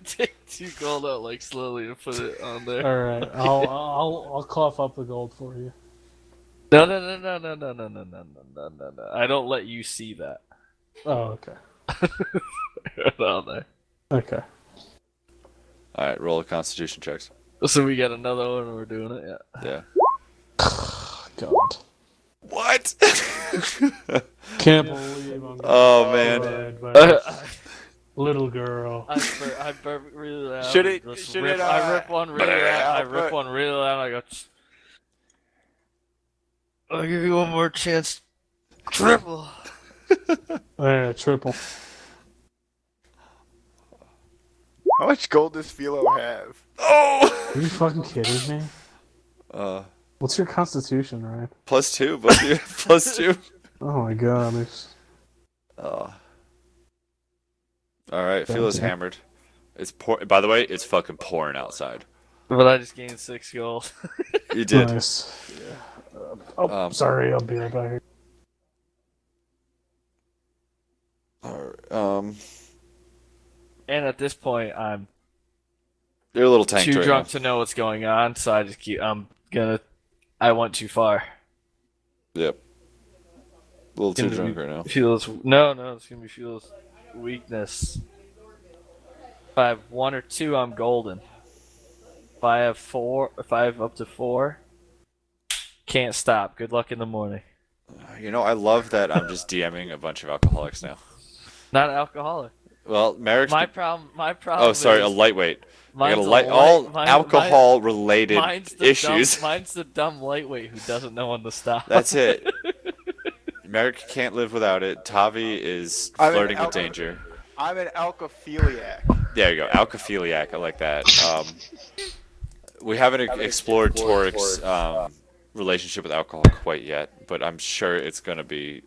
Speaker 2: take 2 gold out like slowly and put it on there.
Speaker 4: All right. I'll cough up the gold for you.
Speaker 2: No. I don't let you see that.
Speaker 4: Oh, okay.
Speaker 2: On there.
Speaker 4: Okay.
Speaker 8: All right, roll a Constitution checks.
Speaker 2: So we got another one. And we're doing it. Yeah.
Speaker 4: Yeah. God.
Speaker 8: What?
Speaker 4: Can't believe I'm.
Speaker 8: Oh man.
Speaker 4: Little girl.
Speaker 2: I burp really loud.
Speaker 3: Should it-
Speaker 2: Just
Speaker 3: should
Speaker 2: rip,
Speaker 3: it,
Speaker 2: I rip one really loud. I
Speaker 3: but-
Speaker 2: rip one really loud. I go. I'll give you one more chance. Triple.
Speaker 4: Yeah, triple.
Speaker 3: How much gold does Philo have?
Speaker 8: Oh.
Speaker 4: Are you fucking kidding me? What's your constitution, Ryan?
Speaker 8: +2, both of you. +2.
Speaker 4: Oh my god.
Speaker 8: All right, Philo's
Speaker 4: Okay.
Speaker 8: hammered. It's by the way, it's fucking pouring outside.
Speaker 2: But I just gained 6 gold.
Speaker 8: You did.
Speaker 4: Nice. Yeah. Sorry, I'll be right back.
Speaker 8: All right,
Speaker 2: And at this point, I'm
Speaker 8: you're a little tanked
Speaker 2: too
Speaker 8: right
Speaker 2: drunk
Speaker 8: now.
Speaker 2: to know what's going on. So I just keep. I went too far.
Speaker 8: Yep. A little too
Speaker 2: Gonna
Speaker 8: drunk
Speaker 2: be
Speaker 8: right now.
Speaker 2: Feels no. It's gonna be feels weakness. If I have 1 or 2, I'm golden. If I have 4, if I have up to 4, can't stop. Good luck in the morning.
Speaker 8: You know, I love that I'm just DMing a bunch of alcoholics now.
Speaker 2: Not alcoholic.
Speaker 8: Well, Merrick's.
Speaker 2: My problem. Oh,
Speaker 8: sorry,
Speaker 2: is,
Speaker 8: a lightweight. I
Speaker 2: mine's
Speaker 8: got
Speaker 2: a
Speaker 8: all
Speaker 2: light- mine-
Speaker 8: alcohol-related
Speaker 2: mine's the
Speaker 8: issues.
Speaker 2: Mine's the dumb lightweight who doesn't know when to stop.
Speaker 8: That's it. Merrick can't live without it. Tavi is
Speaker 3: I'm an
Speaker 8: flirting with danger.
Speaker 3: I'm an alcophiliac.
Speaker 8: There you go, alcophiliac. I like that. We haven't explored Torik's relationship with alcohol quite yet, but I'm sure it's gonna be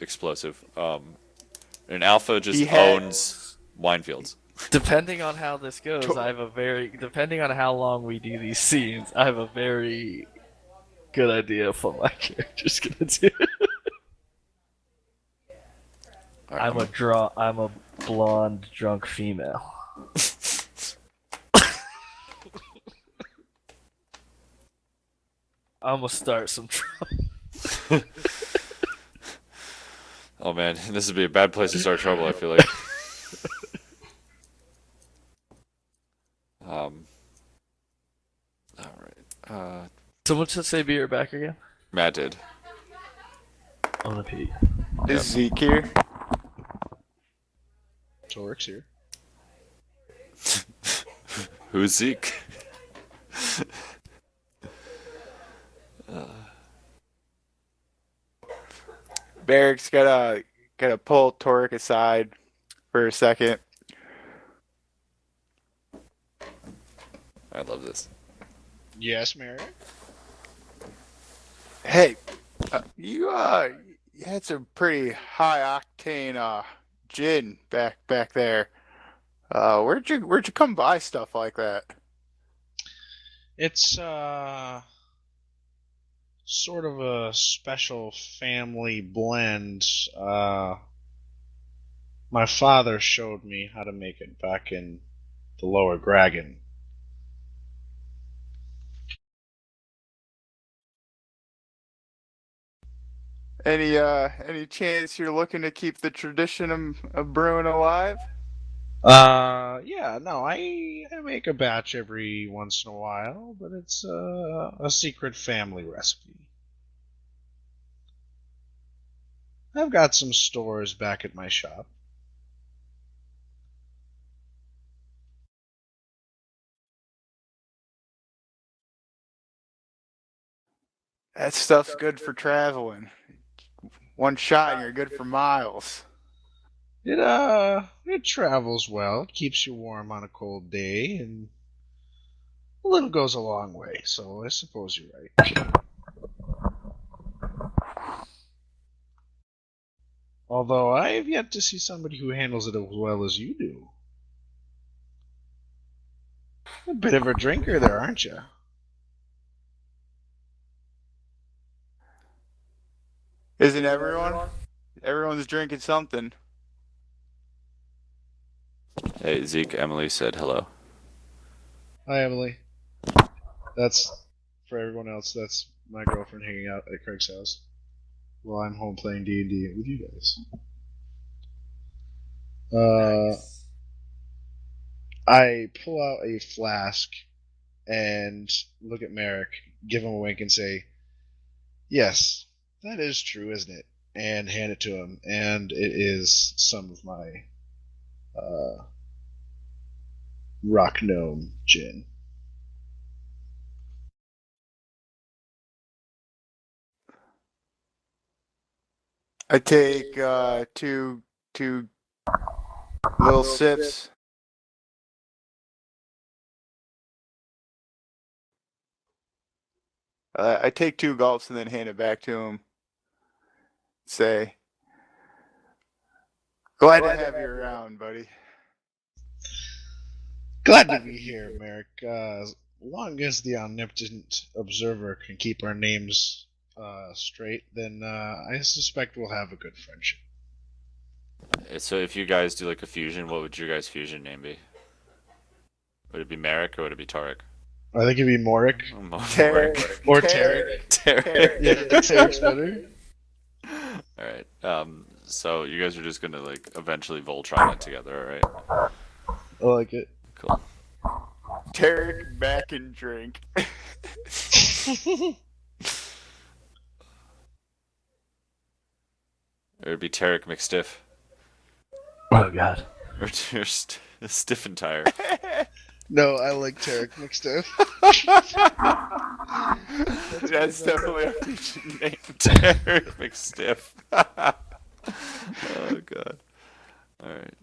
Speaker 8: explosive. And Alpha just owns wine fields.
Speaker 2: Depending on how this goes, depending on how long we do these scenes, I have a very good idea of what my character's gonna do.
Speaker 8: All right,
Speaker 2: I'm a blonde drunk female. I'm gonna start some trouble.
Speaker 8: Oh man, this would be a bad place to start trouble. I feel like. All right.
Speaker 2: Someone should say be right back again.
Speaker 8: Matt did.
Speaker 2: I'm gonna pee.
Speaker 3: Is Zeke here?
Speaker 5: Torik's here.
Speaker 8: Who's Zeke?
Speaker 3: Barrick's gotta pull Torek aside for a second.
Speaker 8: I love this.
Speaker 5: Yes, Mary.
Speaker 3: Hey, you had some pretty high octane gin back there. Where'd you come by stuff like that?
Speaker 5: It's sort of a special family blend. My father showed me how to make it back in the Lower Gragon.
Speaker 3: Any chance you're looking to keep the tradition of brewing alive?
Speaker 5: Yeah, no, I make a batch every once in a while, but it's a secret family recipe. I've got some stores back at my shop.
Speaker 3: That stuff's good for traveling. One shot and you're good for miles.
Speaker 5: It travels well. It keeps you warm on a cold day, and a little goes a long way. So I suppose you're right. Although I have yet to see somebody who handles it as well as you do. A bit of a drinker there, aren't you?
Speaker 3: Isn't everyone? Everyone's drinking something.
Speaker 8: Hey, Zeke, Emily said hello.
Speaker 5: Hi, Emily. That's for everyone else. That's my girlfriend hanging out at Craig's house while I'm home playing D&D with you guys. I pull out a flask and look at Merrick, give him a wink, and say, "Yes, that is true, isn't it?" And hand it to him, and it is some of my rock gnome gin.
Speaker 3: I take two little sips. I take 2 gulps and then hand it back to him. Say, glad to have you around, buddy.
Speaker 5: Glad to be here, Merrick. As long as the omnipotent observer can keep our names straight, then I suspect we'll have a good friendship.
Speaker 8: So if you guys do like a fusion, what would your guys' fusion name be? Would it be Merrick or would it be Tarek?
Speaker 5: I think it'd be Morik.
Speaker 3: Tarek.
Speaker 5: Or Tarek.
Speaker 8: Tarek.
Speaker 5: Yeah, Tarek's better.
Speaker 8: All right. So you guys are just gonna like eventually Voltron it together, all right?
Speaker 5: I like it.
Speaker 8: Cool.
Speaker 3: Tarek back and drink.
Speaker 8: Or it'd be Tarek McStiff.
Speaker 2: Oh God.
Speaker 8: Or just Stiff and Tire.
Speaker 5: No, I like Tarek McStiff.
Speaker 3: That's definitely a fusion name.
Speaker 8: Tarek McStiff. Oh God. All right.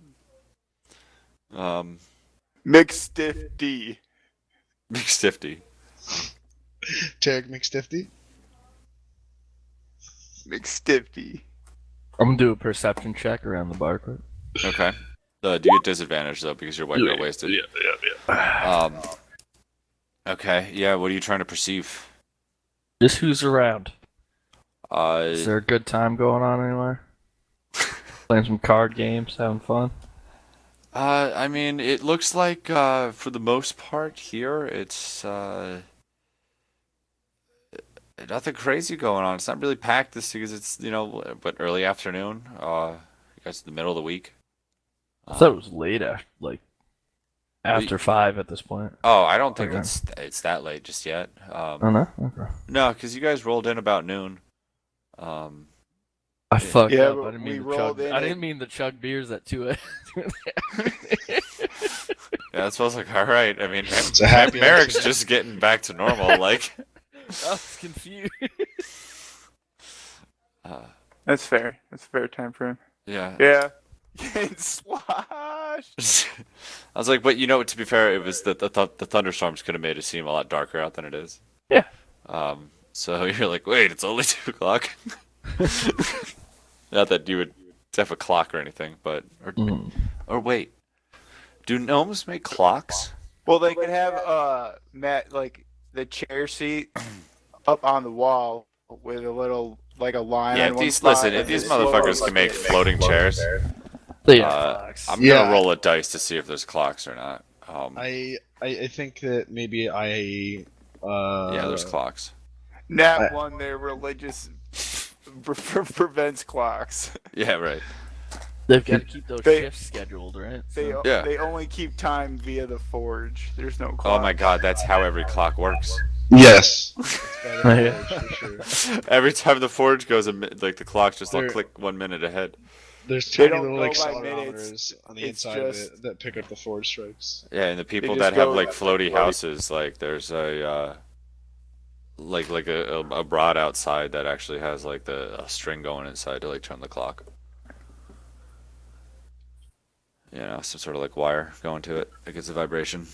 Speaker 3: McStiff D.
Speaker 8: McStifty.
Speaker 5: Tarek McStifty.
Speaker 3: McStifty.
Speaker 2: I'm gonna do a perception check around the bar quick.
Speaker 8: Okay. Do you get disadvantage though because you're white girl wasted? Yeah. Okay. Yeah. What are you trying to perceive?
Speaker 2: Just who's around. Is
Speaker 8: Uh,
Speaker 2: there a good time going on anywhere? Playing some card games, having fun.
Speaker 8: I mean, it looks like for the most part here, it's nothing crazy going on. It's not really packed this because it's but early afternoon. I guess the middle of the week.
Speaker 2: I thought it was late after 5 at this point.
Speaker 8: Oh, I don't think
Speaker 2: Okay.
Speaker 8: it's that late just yet.
Speaker 2: Oh no? Okay.
Speaker 8: No, because you guys rolled in about noon.
Speaker 2: I fucked
Speaker 3: Yeah,
Speaker 2: up.
Speaker 3: but
Speaker 2: I didn't
Speaker 3: we
Speaker 2: mean to
Speaker 3: rolled
Speaker 2: chug.
Speaker 3: in
Speaker 2: I
Speaker 3: at-
Speaker 2: didn't mean to chug beers at 2 a.m.
Speaker 8: Yeah, that's what I was like. All right. I mean,
Speaker 5: It's a happy
Speaker 8: Merrick's
Speaker 5: accident.
Speaker 8: just getting back to normal. Like,
Speaker 2: I was confused.
Speaker 3: That's fair. That's a fair time for him.
Speaker 8: yeah.
Speaker 3: Yeah. Getting sloshed.
Speaker 8: I was like, but to be fair, it was the thunderstorms could have made it seem a lot darker out than it is.
Speaker 2: Yeah.
Speaker 8: So you're like, wait, it's only 2 o'clock. Not that you would have a clock or anything, but or wait, do gnomes make clocks?
Speaker 3: Well, they could have Matt like the chair seat up on the wall with a little like a line.
Speaker 8: Yeah,
Speaker 3: on
Speaker 8: if
Speaker 3: one
Speaker 8: these
Speaker 3: spot
Speaker 8: listen, if
Speaker 3: and
Speaker 8: these
Speaker 3: just slow
Speaker 8: motherfuckers
Speaker 3: up
Speaker 8: can make
Speaker 3: it.
Speaker 8: floating chairs, I'm
Speaker 5: Yeah.
Speaker 8: gonna roll a dice to see if there's clocks or not.
Speaker 5: I think that maybe
Speaker 8: Yeah, there's clocks.
Speaker 3: Nat one, their religious prevents clocks.
Speaker 8: Yeah, right.
Speaker 2: They've got to keep those
Speaker 3: They-
Speaker 2: shifts scheduled, right?
Speaker 3: They
Speaker 2: So-
Speaker 8: Yeah.
Speaker 3: they only keep time via the forge. There's no clock.
Speaker 8: Oh my God, that's how every clock works.
Speaker 5: Yes. It's by the
Speaker 2: Yeah.
Speaker 5: forge, for sure.
Speaker 8: Every time the forge goes, like the clock's just
Speaker 5: There-
Speaker 8: click 1 minute ahead.
Speaker 5: There's
Speaker 3: They
Speaker 5: tiny
Speaker 3: don't
Speaker 5: little
Speaker 3: go by
Speaker 5: accelerometers
Speaker 3: minutes.
Speaker 5: on the
Speaker 3: It's
Speaker 5: inside of
Speaker 3: just-
Speaker 5: it that pick up the forge strikes.
Speaker 8: Yeah, and the people
Speaker 3: just
Speaker 8: that have
Speaker 3: go
Speaker 8: like
Speaker 3: like
Speaker 8: floaty
Speaker 3: floaty-
Speaker 8: houses, like there's a like a rod outside that actually has like a string going inside to like turn the clock. some sort of like wire going to it. It gets a vibration.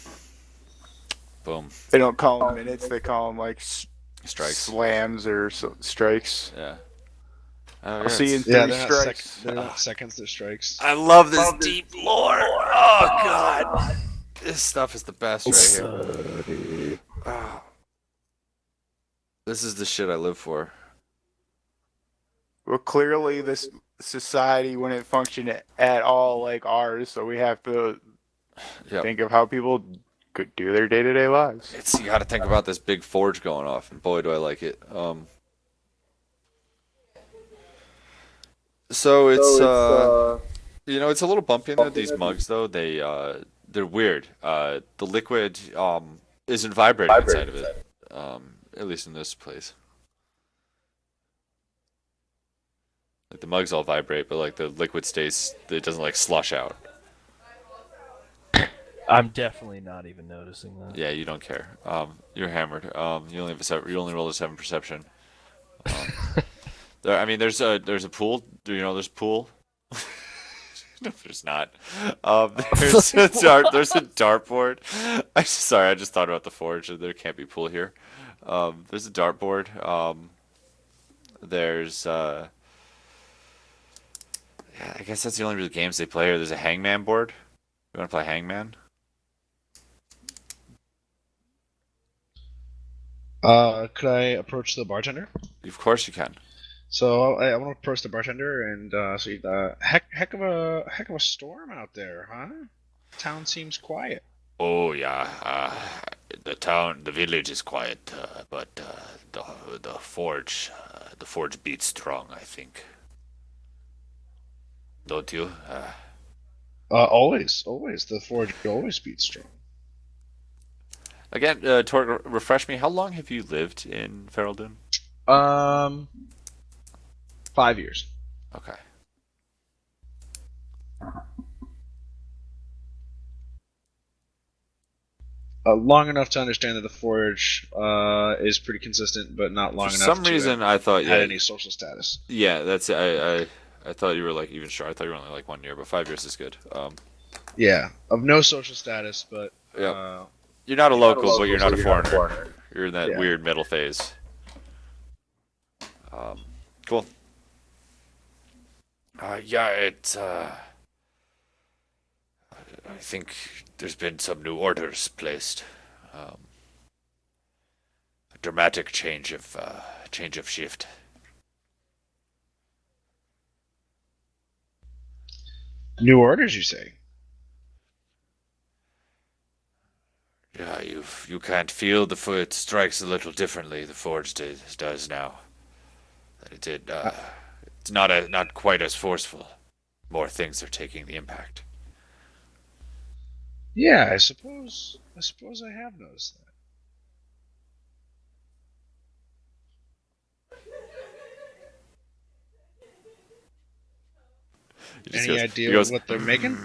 Speaker 8: Boom.
Speaker 3: They don't call them minutes; they call them like
Speaker 8: Strikes.
Speaker 3: slams or strikes.
Speaker 8: Yeah. Oh,
Speaker 3: I'll
Speaker 8: yeah,
Speaker 3: see you in
Speaker 8: it's-
Speaker 5: Yeah,
Speaker 3: 3 strikes.
Speaker 5: they're not seconds, they're strikes.
Speaker 8: I love this deep lore. Oh god, this stuff is the best right here. Oh. This is the shit I live for.
Speaker 3: Well, clearly this society wouldn't function at all like ours, so we have to
Speaker 8: Yep.
Speaker 3: think of how people could do their day-to-day lives.
Speaker 8: You got to think about this big forge going off, and boy, do I like it. So it's it's a little bumpy in there. These mugs though, they're weird. The liquid isn't vibrating inside of it. At least in this place. Like the mugs all vibrate, but like the liquid stays. It doesn't like slush out.
Speaker 2: I'm definitely not even noticing that.
Speaker 8: Yeah, you don't care. You're hammered. You only have you only rolled a 7 perception. There's a pool. Do you know there's a pool? No, there's not. There's there's a dartboard. I just thought about the forge. There can't be pool here. There's a dartboard. There's yeah, I guess that's the only real games they play here. There's a hangman board. You want to play hangman?
Speaker 5: Could I approach the bartender?
Speaker 8: Of course you can.
Speaker 5: So I want to approach the bartender and see the heck of a storm out there, huh? Town seems quiet.
Speaker 8: Oh yeah, the village is quiet, but the forge beats strong. I think. Don't you?
Speaker 5: Always. The forge always beats strong.
Speaker 8: Again, Torg, refresh me. How long have you lived in Fe'ral Dunn?
Speaker 5: 5 years.
Speaker 8: Okay.
Speaker 5: Long enough to understand that the forge is pretty consistent, but not long
Speaker 8: For
Speaker 5: enough
Speaker 8: some
Speaker 5: to
Speaker 8: reason, I thought
Speaker 5: had any social status.
Speaker 8: Yeah, that's I thought you were like even sure. I thought you were only like 1 year, but 5 years is good.
Speaker 5: Yeah, of no social status, but
Speaker 8: Yeah. You're not a local, but you're not a foreigner. You're in that
Speaker 5: Yeah.
Speaker 8: weird middle phase. Cool. Yeah, I think there's been some new orders placed. A dramatic change of shift.
Speaker 5: new orders, you say?
Speaker 8: Yeah, you can't feel the foot strikes a little differently. The forge does now. It did. It's not quite as forceful. More things are taking the impact.
Speaker 5: Yeah, I suppose I have noticed that. Any idea what they're making?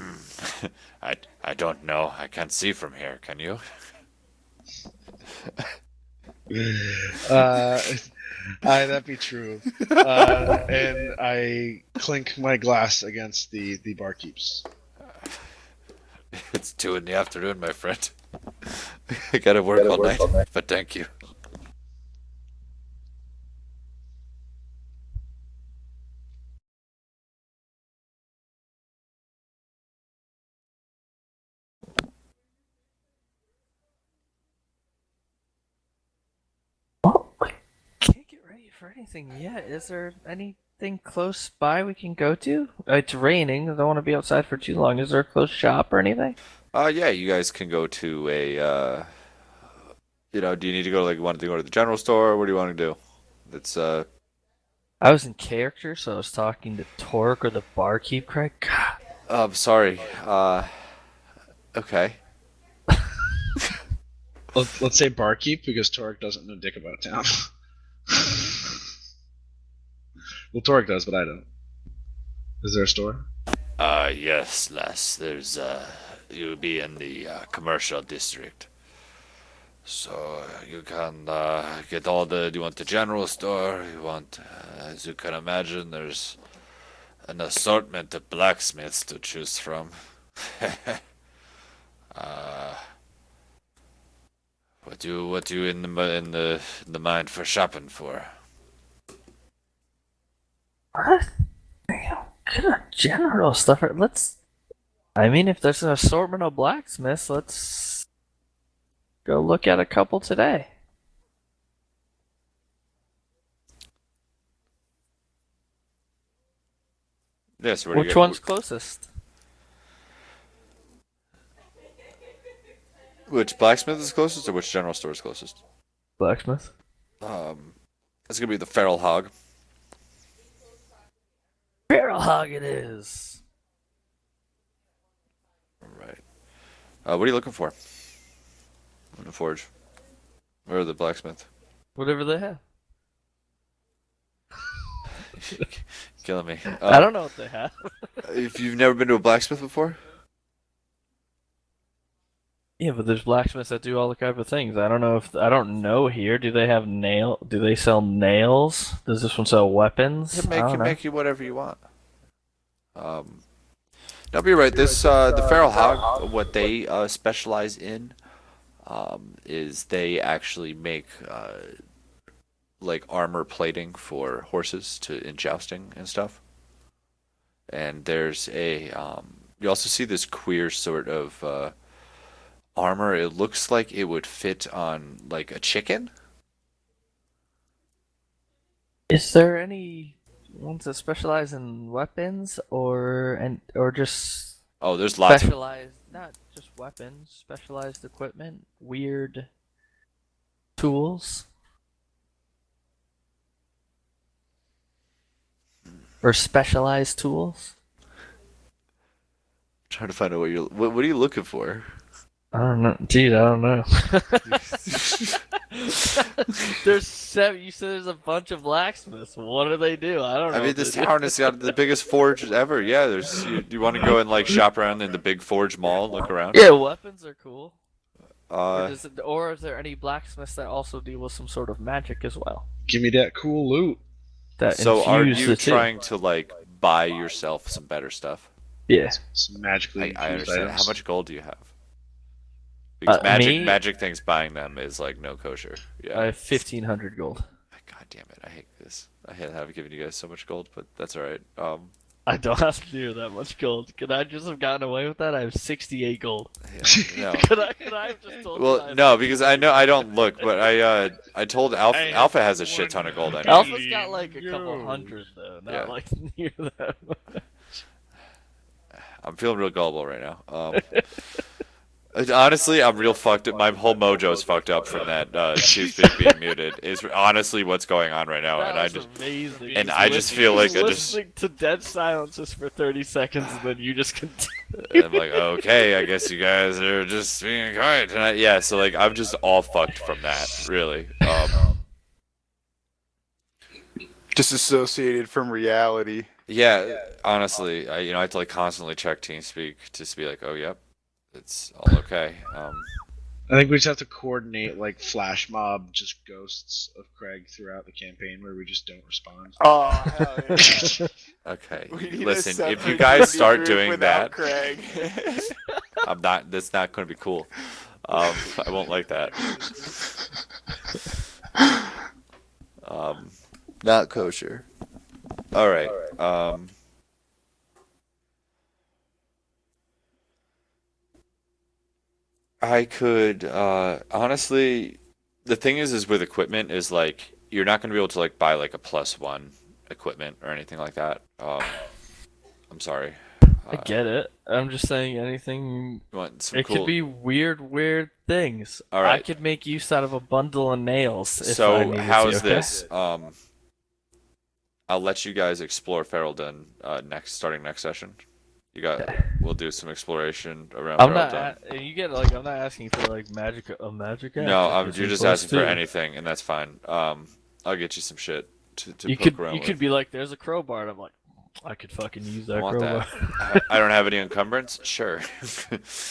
Speaker 8: I don't know. I can't see from here. Can you?
Speaker 5: That'd be true. And I clink my glass against the barkeeps.
Speaker 8: It's 2 in the afternoon, my friend. I gotta work all night, but thank you.
Speaker 2: Well, I can't get ready for anything yet. Is there anything close by we can go to? It's raining. I don't want to be outside for too long. Is there a close shop or anything?
Speaker 8: Yeah, you guys can go to a. Do you need to go want to go to the general store? What do you want to do? It's
Speaker 2: I was in character, so I was talking to Torque or the barkeep, Craig. God.
Speaker 8: Sorry. Okay.
Speaker 5: Let's say barkeep because Torek doesn't know dick about town. Well, Torek does, but I don't. Is there a store?
Speaker 8: Yes, Les. There's you'll be in the commercial district. So you can get all the. Do you want the general store? You want, as you can imagine, there's an assortment of blacksmiths to choose from. uh, what you in the mind for shopping for?
Speaker 2: What? Kind of general stuff. Let's. I mean, if there's an assortment of blacksmiths, let's go look at a couple today.
Speaker 8: Yes. Where do
Speaker 2: Which
Speaker 8: you,
Speaker 2: one's closest?
Speaker 8: which blacksmith is closest, or which general store is closest?
Speaker 2: Blacksmith.
Speaker 8: It's gonna be the Feral Hog.
Speaker 2: Feral Hog it is.
Speaker 8: All right. What are you looking for? In the forge. Or the blacksmith?
Speaker 2: Whatever they have.
Speaker 8: Killing me.
Speaker 2: I don't know what they have.
Speaker 8: If you've never been to a blacksmith before,
Speaker 2: Yeah, but there's blacksmiths that do all the type of things. I don't know if I don't know here. Do they have nail? Do they sell nails? Does this one sell weapons?
Speaker 8: can
Speaker 2: I
Speaker 8: make
Speaker 2: don't
Speaker 8: you
Speaker 2: know.
Speaker 8: make you whatever you want. No, but you're right. This the Feral Hog, what they specialize in, is they actually make like armor plating for horses in jousting and stuff. And there's a you also see this queer sort of armor. It looks like it would fit on like a chicken.
Speaker 2: Is there any ones that specialize in weapons or just
Speaker 8: Oh, there's lots of.
Speaker 2: specialized, not just weapons, specialized equipment, weird tools? Or specialized tools?
Speaker 8: Trying to find out what are you looking for?
Speaker 2: I don't know. Dude, I don't know. There's seven. You said there's a bunch of blacksmiths. What do they do? I don't know.
Speaker 8: I mean,
Speaker 2: what
Speaker 8: this
Speaker 2: they do.
Speaker 8: town has got the biggest forge ever. Yeah, there's. You want to go and like shop around in the big forge mall and look around?
Speaker 2: Yeah, weapons are cool.
Speaker 8: Uh,
Speaker 2: Or is there any blacksmiths that also deal with some sort of magic as well?
Speaker 5: Give me that cool loot.
Speaker 2: That
Speaker 8: so are
Speaker 2: infuse
Speaker 8: you
Speaker 2: the two?
Speaker 8: trying to like buy yourself some better stuff?
Speaker 2: Yeah.
Speaker 5: Some magically
Speaker 8: I
Speaker 5: infused
Speaker 8: understand.
Speaker 5: items.
Speaker 8: How much gold do you have? Because
Speaker 2: Me?
Speaker 8: magic things buying them is like no kosher. Yeah.
Speaker 2: I have 1,500 gold.
Speaker 8: God damn it! I hate this. I hate having given you guys so much gold, but that's all right.
Speaker 2: I don't have near that much gold. Could I just have gotten away with that? I have 68 gold.
Speaker 8: Yeah, no.
Speaker 2: Could I have just told you I
Speaker 8: Well,
Speaker 2: have
Speaker 8: no, because I know I don't look, but I told Alpha.
Speaker 5: I
Speaker 8: Alpha has a shit ton of gold. I know.
Speaker 2: Alpha's got like a couple hundred though, not
Speaker 8: Yeah.
Speaker 2: like near that.
Speaker 8: I'm feeling real gullible right now. Honestly, I'm real fucked up. My whole mojo's fucked up from that TeamSpeak being muted. Is honestly what's going on right now,
Speaker 2: That
Speaker 8: and I
Speaker 2: was
Speaker 8: just
Speaker 2: amazing.
Speaker 8: and I just feel like I just
Speaker 2: listening to dead silences for 30 seconds, and then you just continue.
Speaker 8: I'm like, okay, I guess you guys are just being quiet tonight. Yeah, so like I'm just all fucked from that, really.
Speaker 3: Disassociated from reality.
Speaker 8: Yeah, honestly, I have to like constantly check TeamSpeak just to be like, oh yep, it's all okay.
Speaker 5: I think we just have to coordinate like flash mob just ghosts of Craig throughout the campaign where we just don't respond.
Speaker 3: Oh, hell yeah.
Speaker 8: Okay,
Speaker 3: We need a
Speaker 8: listen, if you
Speaker 3: separate
Speaker 8: guys
Speaker 3: community
Speaker 8: start
Speaker 3: group
Speaker 8: doing
Speaker 3: without
Speaker 8: that,
Speaker 3: Craig.
Speaker 8: I'm not. That's not going to be cool. I won't like that. Not kosher. All right. I could honestly. The thing is with equipment is like you're not going to be able to like buy like a +1 equipment or anything like that. I'm sorry.
Speaker 2: I get it. I'm just saying anything.
Speaker 8: You want some
Speaker 2: It
Speaker 8: cool.
Speaker 2: could be weird things.
Speaker 8: All right.
Speaker 2: I could make use out of a bundle of nails. If I
Speaker 8: So
Speaker 2: needed
Speaker 8: how's
Speaker 2: to.
Speaker 8: this? I'll let you guys explore Fe'ral Dunn starting next session. We'll do some exploration around
Speaker 2: I'm
Speaker 8: Fe'ral
Speaker 2: not.
Speaker 8: Dunn.
Speaker 2: You get like I'm not asking for like magic. A magic.
Speaker 8: No,
Speaker 2: axe.
Speaker 8: you're just
Speaker 2: Plus
Speaker 8: asking for
Speaker 2: two.
Speaker 8: anything, and that's fine. I'll get you some shit to
Speaker 2: You
Speaker 8: poke
Speaker 2: could
Speaker 8: around
Speaker 2: you
Speaker 8: with.
Speaker 2: could be like, there's a crowbar, and I'm like, I could fucking use that
Speaker 8: I want
Speaker 2: crowbar.
Speaker 8: that. I don't have any encumbrance. Sure.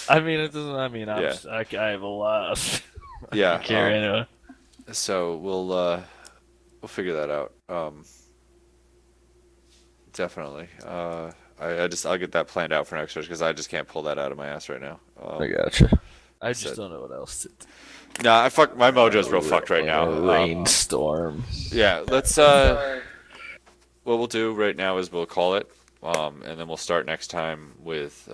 Speaker 2: I mean, it doesn't. I mean,
Speaker 8: Yeah.
Speaker 2: I have a lot.
Speaker 8: Yeah.
Speaker 2: I carry anyway.
Speaker 8: So we'll figure that out. Definitely. I'll get that planned out for next year because I just can't pull that out of my ass right now.
Speaker 2: I gotcha. I
Speaker 8: That's
Speaker 2: just
Speaker 8: it.
Speaker 2: don't know what else to do.
Speaker 8: Nah, my mojo's real fucked right now.
Speaker 2: Rainstorm.
Speaker 8: Yeah, let's what we'll do right now is we'll call it, and then we'll start next time with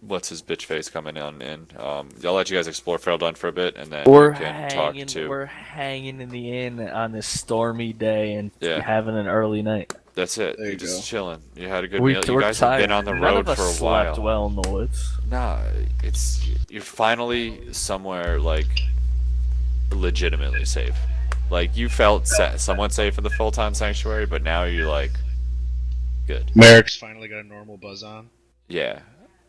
Speaker 8: what's his bitch face coming on in. I'll let you guys explore Fe'ral Dunn for a bit, and then
Speaker 2: We're
Speaker 8: you can talk
Speaker 2: hanging.
Speaker 8: to.
Speaker 2: We're hanging in the inn on this stormy day and
Speaker 8: Yeah.
Speaker 2: having an early night.
Speaker 8: That's it.
Speaker 5: There
Speaker 8: You're
Speaker 5: you
Speaker 8: just
Speaker 5: go.
Speaker 8: chilling. You had a good meal. You
Speaker 2: We're
Speaker 8: guys
Speaker 2: tired.
Speaker 8: have been on the
Speaker 2: None
Speaker 8: road
Speaker 2: of us
Speaker 8: for a
Speaker 2: slept
Speaker 8: while.
Speaker 2: well in the woods.
Speaker 8: Nah, you're finally somewhere like legitimately safe. Like you felt somewhat safe in the full-time sanctuary, but now you're like good.
Speaker 5: Merrick's finally got a normal buzz on.
Speaker 8: Yeah,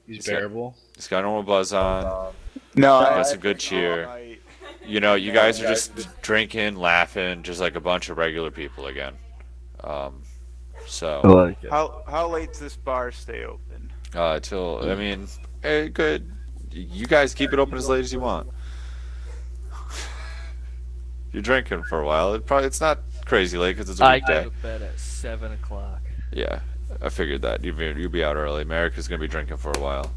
Speaker 5: He's
Speaker 8: He's got-
Speaker 5: bearable.
Speaker 8: he's got a normal buzz on.
Speaker 3: No,
Speaker 8: Got
Speaker 3: I
Speaker 8: some good cheer.
Speaker 3: all night.
Speaker 8: You know, you guys are just drinking, laughing, just like a bunch of regular people again. So
Speaker 2: like it.
Speaker 3: How late's this bar stay open?
Speaker 8: till I mean, good. You guys keep it open as late as you want. You're drinking for a while. It's not crazy late because it's a
Speaker 2: I
Speaker 8: weekday.
Speaker 2: go to bed at 7:00.
Speaker 8: Yeah, I figured that you'll be out early. America's gonna be drinking for a while.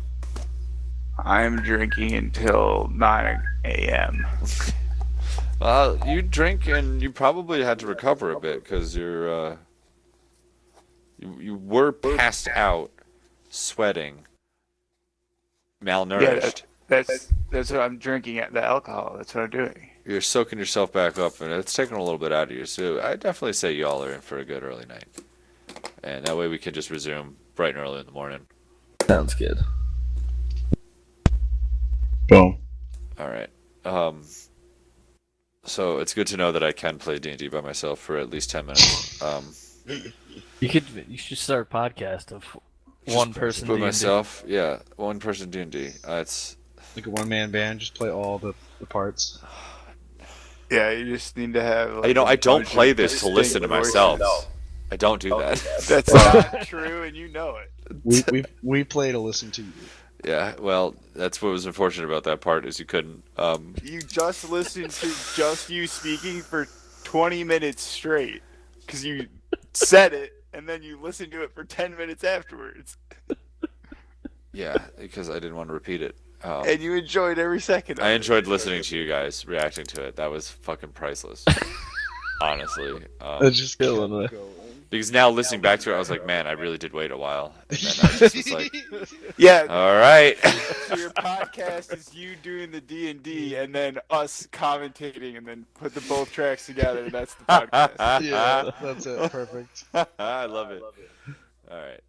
Speaker 3: I'm drinking until 9 a.m.
Speaker 8: Well, you drink and you probably had to recover a bit because you were passed out, sweating, malnourished.
Speaker 3: That's what I'm drinking at the alcohol. That's what I'm doing.
Speaker 8: You're soaking yourself back up, and it's taking a little bit out of you. So I definitely say y'all are in for a good early night, and that way we can just resume bright and early in the morning.
Speaker 2: Sounds good.
Speaker 5: Boom.
Speaker 8: All right. So it's good to know that I can play D&D by myself for at least 10 minutes.
Speaker 2: You should start a podcast of one person.
Speaker 8: With
Speaker 2: D&D.
Speaker 8: myself, yeah, one person D&D. It's
Speaker 5: Like a one-man band, just play all the parts.
Speaker 3: Yeah, you just need to have. Like,
Speaker 8: you know,
Speaker 3: a
Speaker 8: I don't
Speaker 3: bunch
Speaker 8: play
Speaker 3: of
Speaker 8: this to listen to
Speaker 3: distinct
Speaker 8: myself.
Speaker 3: voices.
Speaker 8: I don't do that.
Speaker 3: That's not true, and you know it.
Speaker 5: We play to listen to you.
Speaker 8: Yeah, well, that's what was unfortunate about that part is you couldn't.
Speaker 3: You just listened to just you speaking for 20 minutes straight because you said it, and then you listened to it for 10 minutes afterwards,
Speaker 8: Yeah, because I didn't want to repeat it.
Speaker 3: and you enjoyed every second of
Speaker 8: I
Speaker 3: it.
Speaker 8: enjoyed listening to you guys reacting to it. That was fucking priceless. Honestly.
Speaker 5: Just
Speaker 2: Killing it.
Speaker 8: Because now listening back to it, I was like, man, I really did wait a while. And then I just was like,
Speaker 3: Yeah.
Speaker 8: all right.
Speaker 3: So your podcast is you doing the D&D, and then us commentating, and then put the both tracks together. And that's the podcast.
Speaker 5: Yeah, that's it. Perfect.
Speaker 8: I love it. All right.